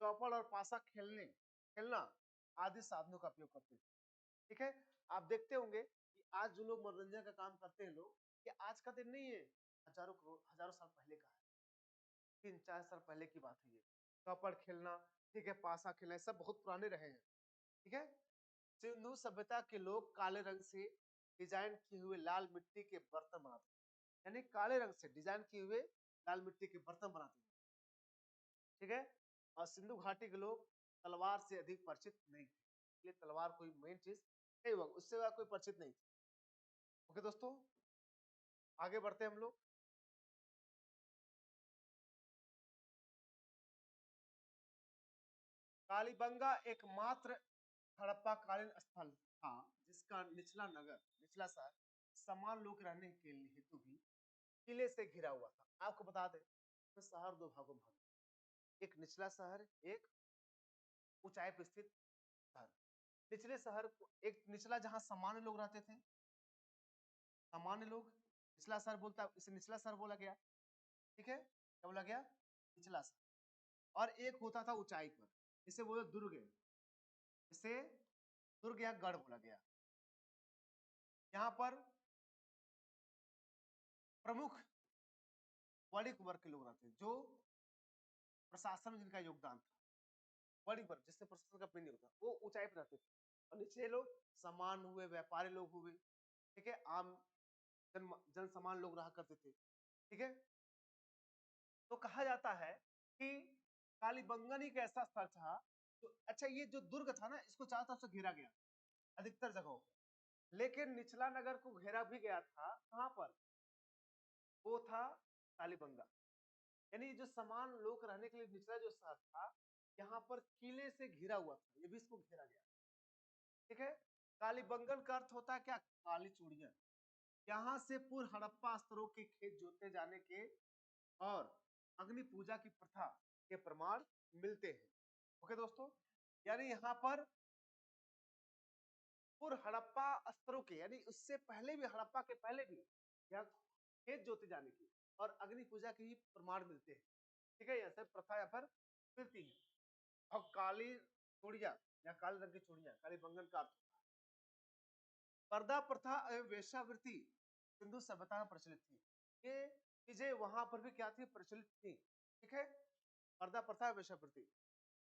A: चौपड़ और पासा खेलना आदि साधनों का उपयोग करते हैं, ठीक है। आप देखते होंगे कि आज जो लोग मनोरंजन का काम करते हैं लोग, ये आज का दिन नहीं है, हजारों साल पहले का है, 3 4 साल पहले की बात है ये। चौपड़ खेलना, ठीक है, पासा खेलना, सब बहुत पुराने रहे हैं, ठीक है। सिंधु सभ्यता के लोग काले रंग से डिजाइन किए हुए लाल मिट्टी के बर्तन बनाते, यानी काले रंग से डिजाइन किए हुए लाल मिट्टी के बर्तन बनाते हैं, ठीक है। और सिंधु घाटी के लोग तलवार से अधिक परिचित नहीं थे, इसलिए तलवार कोई मेन चीज नहीं हुआ, उससे ज्यादा कोई परिचित नहीं थे। ओके दोस्तों, आगे बढ़ते हैं हम लोग। कालीबंगा एकमात्र हड़प्पा कालीन स्थल था जिसका निचला नगर, निचला शहर समान लोग रहने के लिए हेतु भी किले से घिरा हुआ था। आपको बता दें, तो शहर दो भागों में, एक निचला शहर, एक ऊंचाई पर स्थित शहर। निचले शहर एक निचला जहां सामान्य लोग रहते थे, सामान्य लोग, निचला शहर बोलता, इसे निचला शहर बोला गया। ठीक है, क्या बोला गया? निचला शहर। और एक होता था ऊंचाई पर, इसे बोले दुर्ग, इसे दुर्ग या गढ़ बोला गया। यहाँ पर प्रमुख वर्णिक वर्ग के लोग रहते हैं, जो प्रशासन में जिनका योगदान था। वर्णिक वर्ग जिससे प्रशासन का नहीं होता, वो ऊंचाई पर रहते थे। और नीचे लोग सामान्य हुए, व्यापारी लोग हुए, ठीक है, आम जन सामान्य लोग रहा करते थे। ठीक है, तो कहा जाता है कि कालीबंगन एक ऐसा स्थल था तो, अच्छा ये जो दुर्ग था ना, इसको चारों तरफ से घेरा गया अधिकतर जगहों पर, लेकिन निचला नगर को घेरा भी गया था। कहां पर? वो था कालीबंगा। यानी जो समान लोग रहने के लिए निचला जो शहर था, यहाँ पर किले से घिरा हुआ था, ये भी इसको घेरा गया। ठीक है, कालीबंगन का अर्थ होता है क्या? काली चूड़ियां। यहाँ से पूर्व हड़प्पा स्तरों के खेत जोते जाने के और अग्नि पूजा की प्रथा के प्रमाण मिलते हैं। ओके दोस्तों, यानी यहाँ पर पूर्व हड़प्पा स्तरों के, यानी उससे पहले भी, हड़प्पा के पहले भी यहाँ खेत जोते जाने की और अग्नि पूजा के ही प्रमाण मिलते हैं। ठीक है, ऐसे प्रथा यहाँ पर मिलती है। और काली चूड़ियां या काले रंग की चूड़ियां, काली बंगन का अर्थ होता है। पर्दा प्रथा एवं वेश्यावृत्ति सिंधु सभ्यता में प्रचलित थी। ये चीजें वहां पर भी क्या थी? प्रचलित थी। ठीक है, पर्दा प्रथा, वेश्यावृत्ति,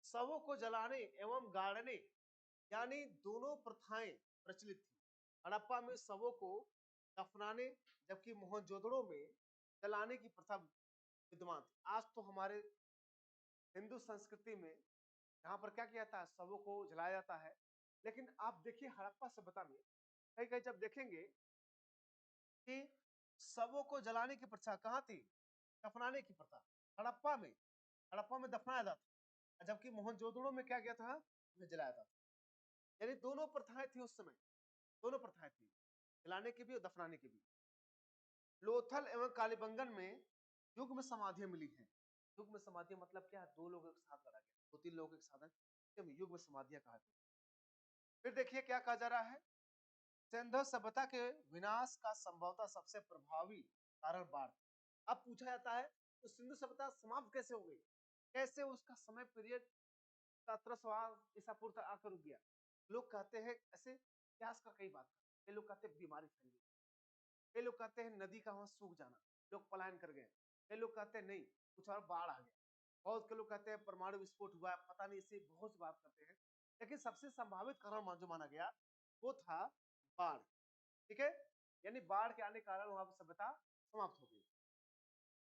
A: शवों को जलाने एवं गाड़ने, यानी दोनों प्रथाएं प्रचलित थी। हड़प्पा में शवों को दफनाने, जबकि मोहनजोदड़ो में जलाने की प्रथा विद्यमान थी। आज तो हमारे हिंदू संस्कृति में यहाँ पर क्या किया जाता है? शवों को जलाया जाता है। लेकिन आप देखिए हड़प्पा सभ्यता में कहीं कहीं जब देखेंगे कि शवों को जलाने की प्रथा कहाँ थी? दफनाने की प्रथा हड़प्पा में, हड़प्पा में दफनाया जाता था, जबकि मोहनजोदड़ो में क्या किया था? उन्हें जलाया था। यानी दोनों प्रथाएं थी उस समय, दोनों प्रथाएं थी, जलाने की भी और दफनाने की भी। लोथल एवं कालीबंगन में युग्म समाधियां मिली हैं। युग्म समाधि मतलब क्या? दो लोग एक साथ लड़ा गया, दो तीन लोग एक साथ, युग्म समाधियां कहा। फिर देखिए क्या कहा जा रहा है? सिंधु सभ्यता के विनाश का संभवतः सबसे प्रभावी कारण बाढ़। अब पूछा जाता है तो सिंधु सभ्यता समाप्त कैसे हो गई? कैसे उसका समय पीरियड 1700 ईसा पूर्व तक आकर रुक गया? लोग कहते हैं ऐसे इतिहास का कई बात, कई लोग कहते हैं बीमारी फैल गई, कई लोग कहते हैं नदी का वहां सूख जाना, लोग पलायन कर गए, कई लोग कहते हैं नहीं कुछ और बाढ़ आ गया, बहुत के लोग कहते हैं परमाणु विस्फोट हुआ, पता नहीं, इसे बहुत सी बात करते हैं। लेकिन सबसे संभावित कारण जो माना गया वो था बाढ़। ठीक है, यानी बाढ़ के आने के कारण वहां पर सभ्यता समाप्त हो गई।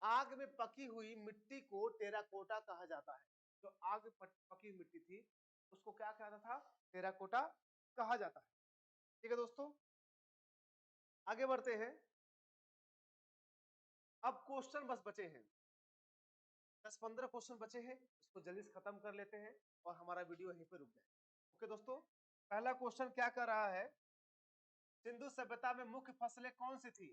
A: आग में पकी हुई मिट्टी को टेराकोटा कहा जाता है। जो आग में पकी हुई मिट्टी थी उसको क्या कहता था? टेराकोटा कहा जाता है। ठीक है दोस्तों, आगे बढ़ते हैं। अब क्वेश्चन बस बचे हैं, 10-15 क्वेश्चन बचे हैं, इसको जल्दी से खत्म कर लेते हैं और हमारा वीडियो यहीं पे रुक जाए। ओके दोस्तों, पहला क्वेश्चन क्या कर रहा है? सिंधु सभ्यता में मुख्य फसलें कौन सी थी?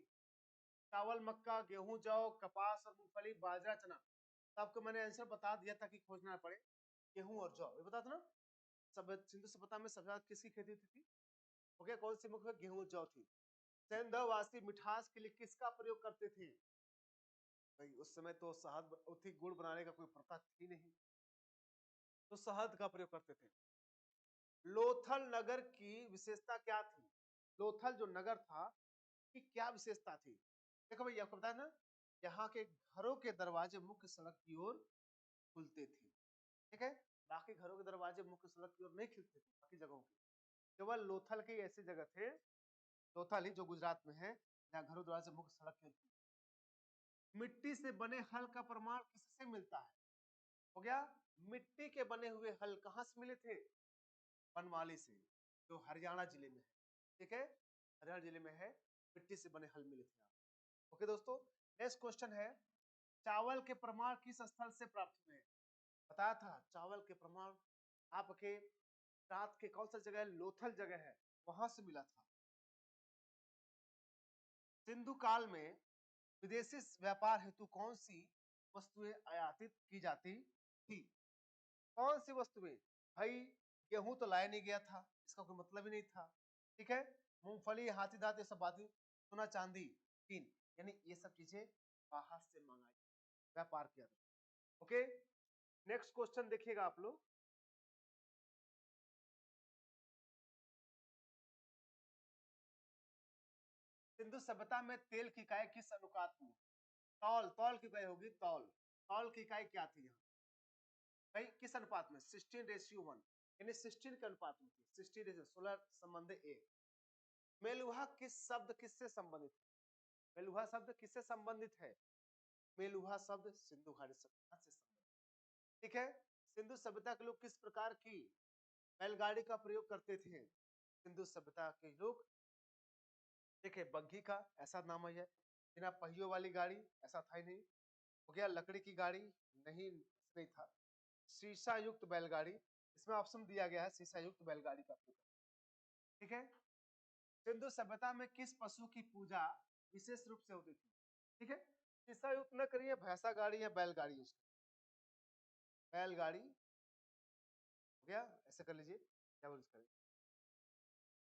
A: चावल, मक्का, गेहूं, जौ, कपास और मूंगफली, बाजरा, चना। तो आपको मैंने आंसर बता दिया ताकि खोजना ना पड़े। गेहूं और जौ, ये बता दो ना। सब सिंधु सभ्यता में सबसे ज्यादा किसकी खेती होती थी? ओके, कौन सी मुख्य? गेहूं, जौ थी। सिंधवासी मिठास के लिए किसका प्रयोग करते थे? भाई उस समय तो शहद थी, गुड़ बनाने का कोई प्रथा थी नहीं, तो शहद का प्रयोग करते थे। लोथल नगर की विशेषता क्या थी? लोथल जो नगर था की क्या विशेषता थी? देखो भैया आपको बताया ना, यहाँ के घरों के दरवाजे मुख्य सड़क की ओर खुलते थे। ठीक है, बाकी घरों के दरवाजे मुख्य सड़क की ओर नहीं खुलते थे, बाकी जगहों के केवल लोथल के ऐसी जगह थे, लोथल ही जो गुजरात में है, जहाँ घरों दरवाजे मुख्य सड़क की ओर। मिट्टी से बने हल का प्रमाण किससे मिलता है? हो गया, मिट्टी के बने हुए हल कहाँ से मिले थे? बनमाली से, जो हरियाणा जिले में है। ठीक है, हरियाणा जिले में है, मिट्टी से बने हल मिले थे। ओके दोस्तों, नेक्स्ट क्वेश्चन है, चावल के प्रमाण किस स्थल से प्राप्त हुए? बताया था चावल के प्रमाण आपके रात के कौन सा जगह है? लोथल जगह है, वहां से मिला था। सिंधु काल में विदेशी व्यापार हेतु कौन सी वस्तुएं आयातित की जाती थी? कौन सी वस्तुएं? भाई गेहूं तो लाया नहीं गया था, इसका कोई मतलब ही नहीं था। ठीक है, मूंगफली, हाथी दांत, ये सब बातें, सोना चांदी, टीन, यानी ये सब चीजें बाहर से मंगाई, व्यापार किया था। ओके, नेक्स्ट क्वेश्चन देखिएगा आप लोग। सिंधु सभ्यता में तेल की इकाई किस अनुपात में? तौल, तौल की इकाई होगी तौल। तौल की इकाई क्या थी यहाँ भाई, किस अनुपात में? 16:1, यानी 16 के अनुपात में थी। 16 16 संबंध ए। मेलुहा किस शब्द किससे संबंधित है? मेलुहा शब्द किससे संबंधित है? मेलुहा शब्द सिंधु घाटी सभ्यता से संबंधित। ठीक है, सिंधु सभ्यता के लोग किस प्रकार की बैलगाड़ी का प्रयोग करते थे? सिंधु सभ्यता के लोग, देखिए बग्घी का ऐसा नाम है, बिना पहियों वाली गाड़ी ऐसा था ही नहीं। हो गया लकड़ी की गाड़ी, नहीं नहीं था। शीशा युक्त बैलगाड़ी, इसमें ऑप्शन दिया गया है शीशा युक्त बैलगाड़ी का प्रयोग। ठीक है, सिंधु सभ्यता में किस पशु की पूजा विशेष रूप से होती थी? ठीक है, शीशा युक्त न करिए, भैंसा गाड़ी या बैलगाड़ी यूज, बैलगाड़ी हो गया, ऐसे कर लीजिए, क्या यूज करें।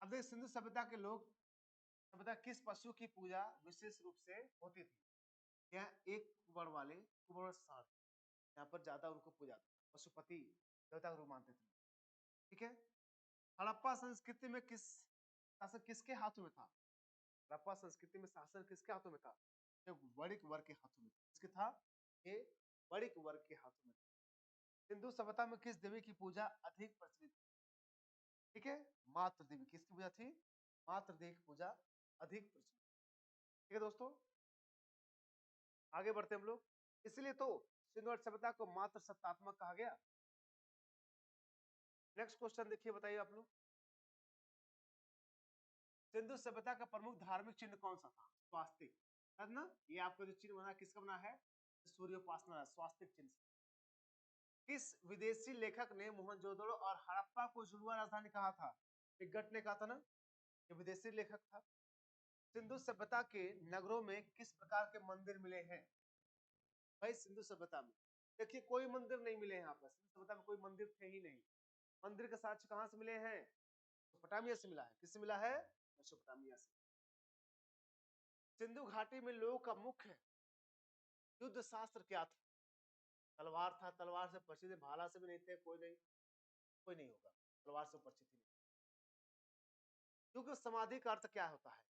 A: अब देखिए सिंधु सभ्यता के लोग सभ्यता किस पशु की पूजा विशेष रूप से होती थी? यहाँ एक कुबड़ वाले कुबड़ साठ, यहाँ पर ज्यादा उनको पूजा, पशुपति देवता को मानते थे। ठीक है, हड़प्पा संस्कृति में किस शासन किसके हाथों में था? हड़प्पा संस्कृति में शासन किसके हाथों में था? ये वणिक वर्ग के हाथों में। किसके था? ये वणिक वर्ग के हाथों में। सिंधु सभ्यता में किस देवी की पूजा अधिक प्रचलित? ठीक है, मातृ देवी। किसकी पूजा थी? मातृ देवी की पूजा अधिक प्रचलित। ठीक है दोस्तों, आगे बढ़ते हम लोग। इसलिए तो सिंधु सभ्यता को मात्र सत्तात्मक कहा गया। नेक्स्ट क्वेश्चन देखिए, बताइए आप लोग। सिंधु सभ्यता का प्रमुख धार्मिक चिन्ह कौन सा था? स्वास्तिक, है ना? ये आपका जो चिन्ह बना किसका बना है? सूर्योपासना, स्वास्तिक चिन्ह। किस विदेशी लेखक ने मोहनजोदड़ो और हड़प्पा को जुड़वा राजधानी कहा था? पिगट ने कहा था ना, ये विदेशी लेखक था। सिंधु सभ्यता के नगरों में किस प्रकार के मंदिर मिले हैं? भाई सिंधु सभ्यता में देखिए कोई मंदिर नहीं मिले यहाँ पर, सिंधु सभ्यता में कोई मंदिर थे ही नहीं। मंदिर के साक्ष्य कहाँ से मिले हैं? मेसोपोटामिया से मिला है। किससे मिला है? मेसोपोटामिया से। सिंधु घाटी में लोगों का मुख्य युद्ध शास्त्र क्या था? तलवार था, तलवार से परिचित है, भाला से भी नहीं थे, कोई नहीं, कोई नहीं होगा तलवार से परिचित ही नहीं। युग समाधि का अर्थ क्या होता है?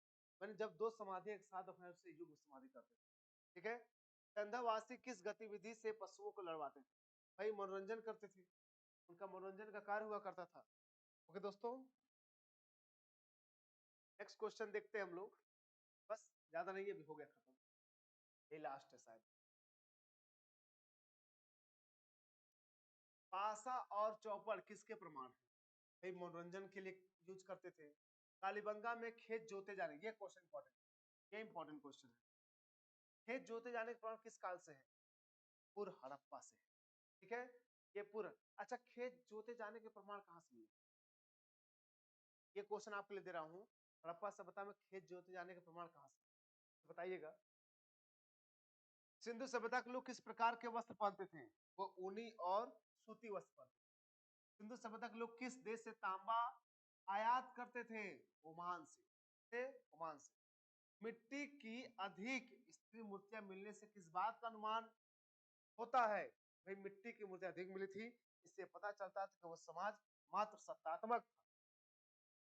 A: मैंने जब दो समाधि एक साथ अपने उसे युग समाधि करते थे। ठीक है, कंधावासी किस गतिविधि से पशुओं को लड़वाते थे? भाई मनोरंजन करते थे, उनका मनोरंजन का कार्य हुआ करता था। ओके दोस्तों, नेक्स्ट क्वेश्चन देखते हैं हम लोग। बस ज्यादा नहीं है, अभी हो गया खत्म, ये लास्ट है शायद। पासा और चौपड़ किसके प्रमाण है? भाई मनोरंजन के लिए यूज करते थे। कालीबंगा में खेत जोते जाने, ये क्वेश्चन इंपॉर्टेंट, ये इंपॉर्टेंट क्वेश्चन है। खेत जोते जाने का प्रमाण किस काल से है? पूर्व हड़प्पा से है। ठीक है, ये पूर्व। अच्छा, खेत जोते जाने के प्रमाण कहाँ से मिले? ये क्वेश्चन आपके लिए दे रहा हूँ, हड़प्पा सभ्यता में खेत जोते जाने के प्रमाण कहाँ से? तो बताइएगा। सिंधु सभ्यता के लोग किस प्रकार के वस्त्र पहनते थे? वो ऊनी और सूती वस्त्र पहनते थे। सिंधु सभ्यता के लोग किस देश से तांबा आयात करते थे? ओमान से, ओमान से। मिट्टी की अधिक स्त्री मूर्तियां मिलने से किस बात का अनुमान होता है? भाई मिट्टी की मूर्तियां अधिक मिली थी, इससे पता चलता था कि वो समाज मात्र सत्तात्मक था।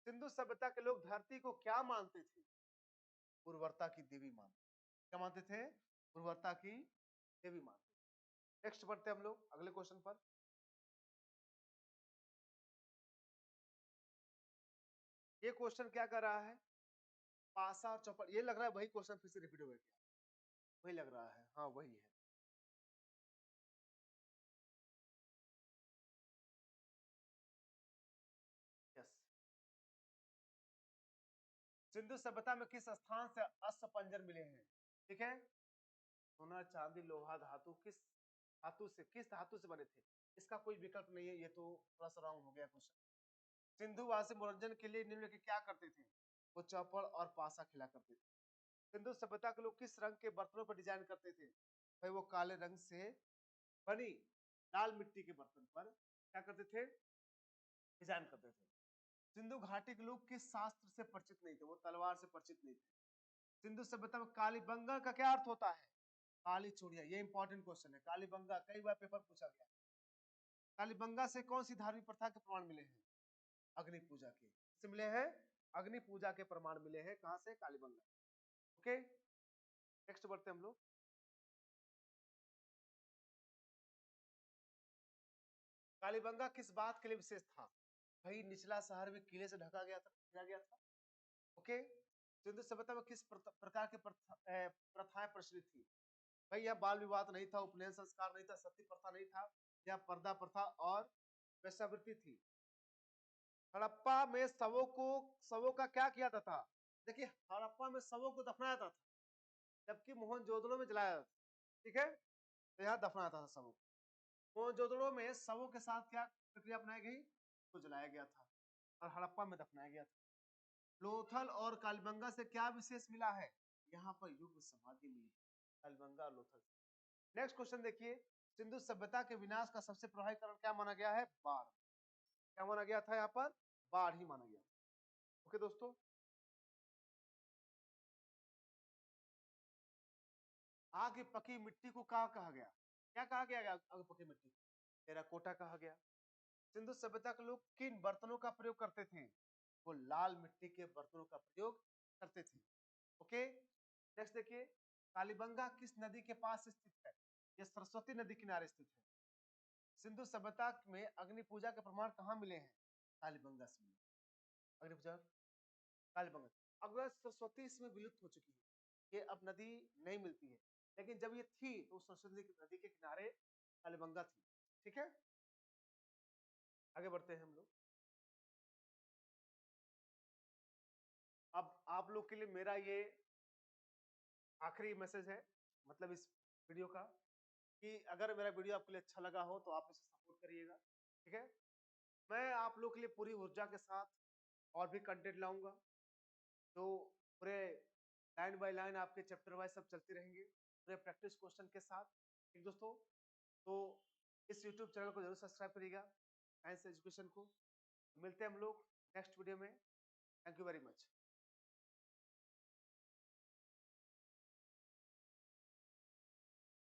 A: सिंधु सभ्यता के लोग धरती को क्या मानते थे? उर्वरता की देवी मानते। क्या मानते थे? उर्वरता की देवी मानते। नेक्स्ट बढ़ते हम लोग अगले क्वेश्चन पर। ये क्वेश्चन क्या कर रहा है? पासा और चौपड़, ये लग रहा है वही क्वेश्चन फिर से रिपीट हो गया क्या? वही लग रहा है, हाँ वही है। यस। सिंधु सभ्यता में किस स्थान से अस्थिपंजर मिले हैं? ठीक है, सोना चांदी लोहा धातु, किस धातु से बने थे? इसका कोई विकल्प नहीं है, ये तो थोड़ा सा रॉन्ग हो गया क्वेश्चन। सिंधु वासी मनोरंजन के लिए निम्न के क्या करते थे? वो चौपड़ और पासा खिला करते थे। सिंधु सभ्यता के लोग किस रंग के बर्तनों पर डिजाइन करते थे? भाई वो काले रंग से बनी लाल मिट्टी के बर्तन पर क्या करते थे? डिजाइन करते थे। सिंधु घाटी के लोग किस शास्त्र से परिचित नहीं थे? वो तलवार से परिचित नहीं थे। सिंधु सभ्यता में कालीबंगा का क्या अर्थ होता है? काली चूड़ियां। ये इंपॉर्टेंट क्वेश्चन है। कालीबंगा कई बार पेपर पूछा गया। कालीबंगा से कौन सी धार्मिक प्रथा के प्रमाण मिले हैं? अग्नि पूजा के। किससे मिले हैं? अग्नि पूजा के प्रमाण मिले हैं। कहां से? कालीबंगा। ओके, नेक्स्ट बढ़ते हम लोग। कालीबंगा किस बात के लिए विशेष था? भाई निचला शहर भी किले से ढका गया था। ओके, सिंधु सभ्यता में किस प्रकार की प्रथाएं प्रचलित थी? भाई यह बाल विवाह नहीं था, उपनयन संस्कार नहीं था, सती प्रथा नहीं था, यह पर्दा प्रथा और वेश्यावृत्ति थी। हड़प्पा में शवों का क्या किया जाता था? देखिए, हड़प्पा में शवों को दफनाया जाता था, जबकि मोहनजोदड़ो में जलाया जाता था। ठीक है, तो यहाँ दफनाया था शवों को। मोहनजोदड़ो में शवों के साथ क्या प्रक्रिया अपनाई गई? तो जलाया गया था, और हड़प्पा में दफनाया गया था। लोथल और कालीबंगा से क्या विशेष मिला है? यहाँ पर युग समाधि मिली, कालीबंगा और लोथल। नेक्स्ट क्वेश्चन देखिए, सिंधु सभ्यता के विनाश का सबसे प्रभावी कारण क्या माना गया है? बाढ़। क्या माना गया था? यहाँ पर बाढ़ ही माना गया। ओके दोस्तों, आग पकी मिट्टी को क्या कहा गया? क्या कहा गया? आग पकी मिट्टी टेराकोटा कहा गया। सिंधु सभ्यता के लोग किन बर्तनों का प्रयोग करते थे? वो लाल मिट्टी के बर्तनों का प्रयोग करते थे। ओके, नेक्स्ट देखिए, कालीबंगा किस नदी के पास स्थित है? ये सरस्वती नदी किनारे स्थित है। सिंधु सभ्यता में अग्नि पूजा के प्रमाण कहाँ मिले हैं? कालीबंगा से मिले। अग्नि पूजा कालीबंगा। अगर सरस्वती इसमें विलुप्त हो चुकी है, ये अब नदी नहीं मिलती है, लेकिन जब ये थी तो सरस्वती नदी के किनारे कालीबंगा थी। ठीक है, आगे बढ़ते हैं हम लोग। अब आप लोग के लिए मेरा ये आखिरी मैसेज है, मतलब इस वीडियो का, कि अगर मेरा वीडियो आपके लिए अच्छा लगा हो तो आप इसे सपोर्ट करिएगा। ठीक है, मैं आप लोग के लिए पूरी ऊर्जा के साथ और भी कंटेंट लाऊंगा, तो पूरे लाइन बाय लाइन आपके चैप्टर वाइज सब चलते रहेंगे, पूरे प्रैक्टिस क्वेश्चन के साथ। ठीक दोस्तों, तो इस यूट्यूब चैनल को जरूर सब्सक्राइब करिएगा, साइंस एजुकेशन को। मिलते हैं हम लोग नेक्स्ट वीडियो में। Thank you very much.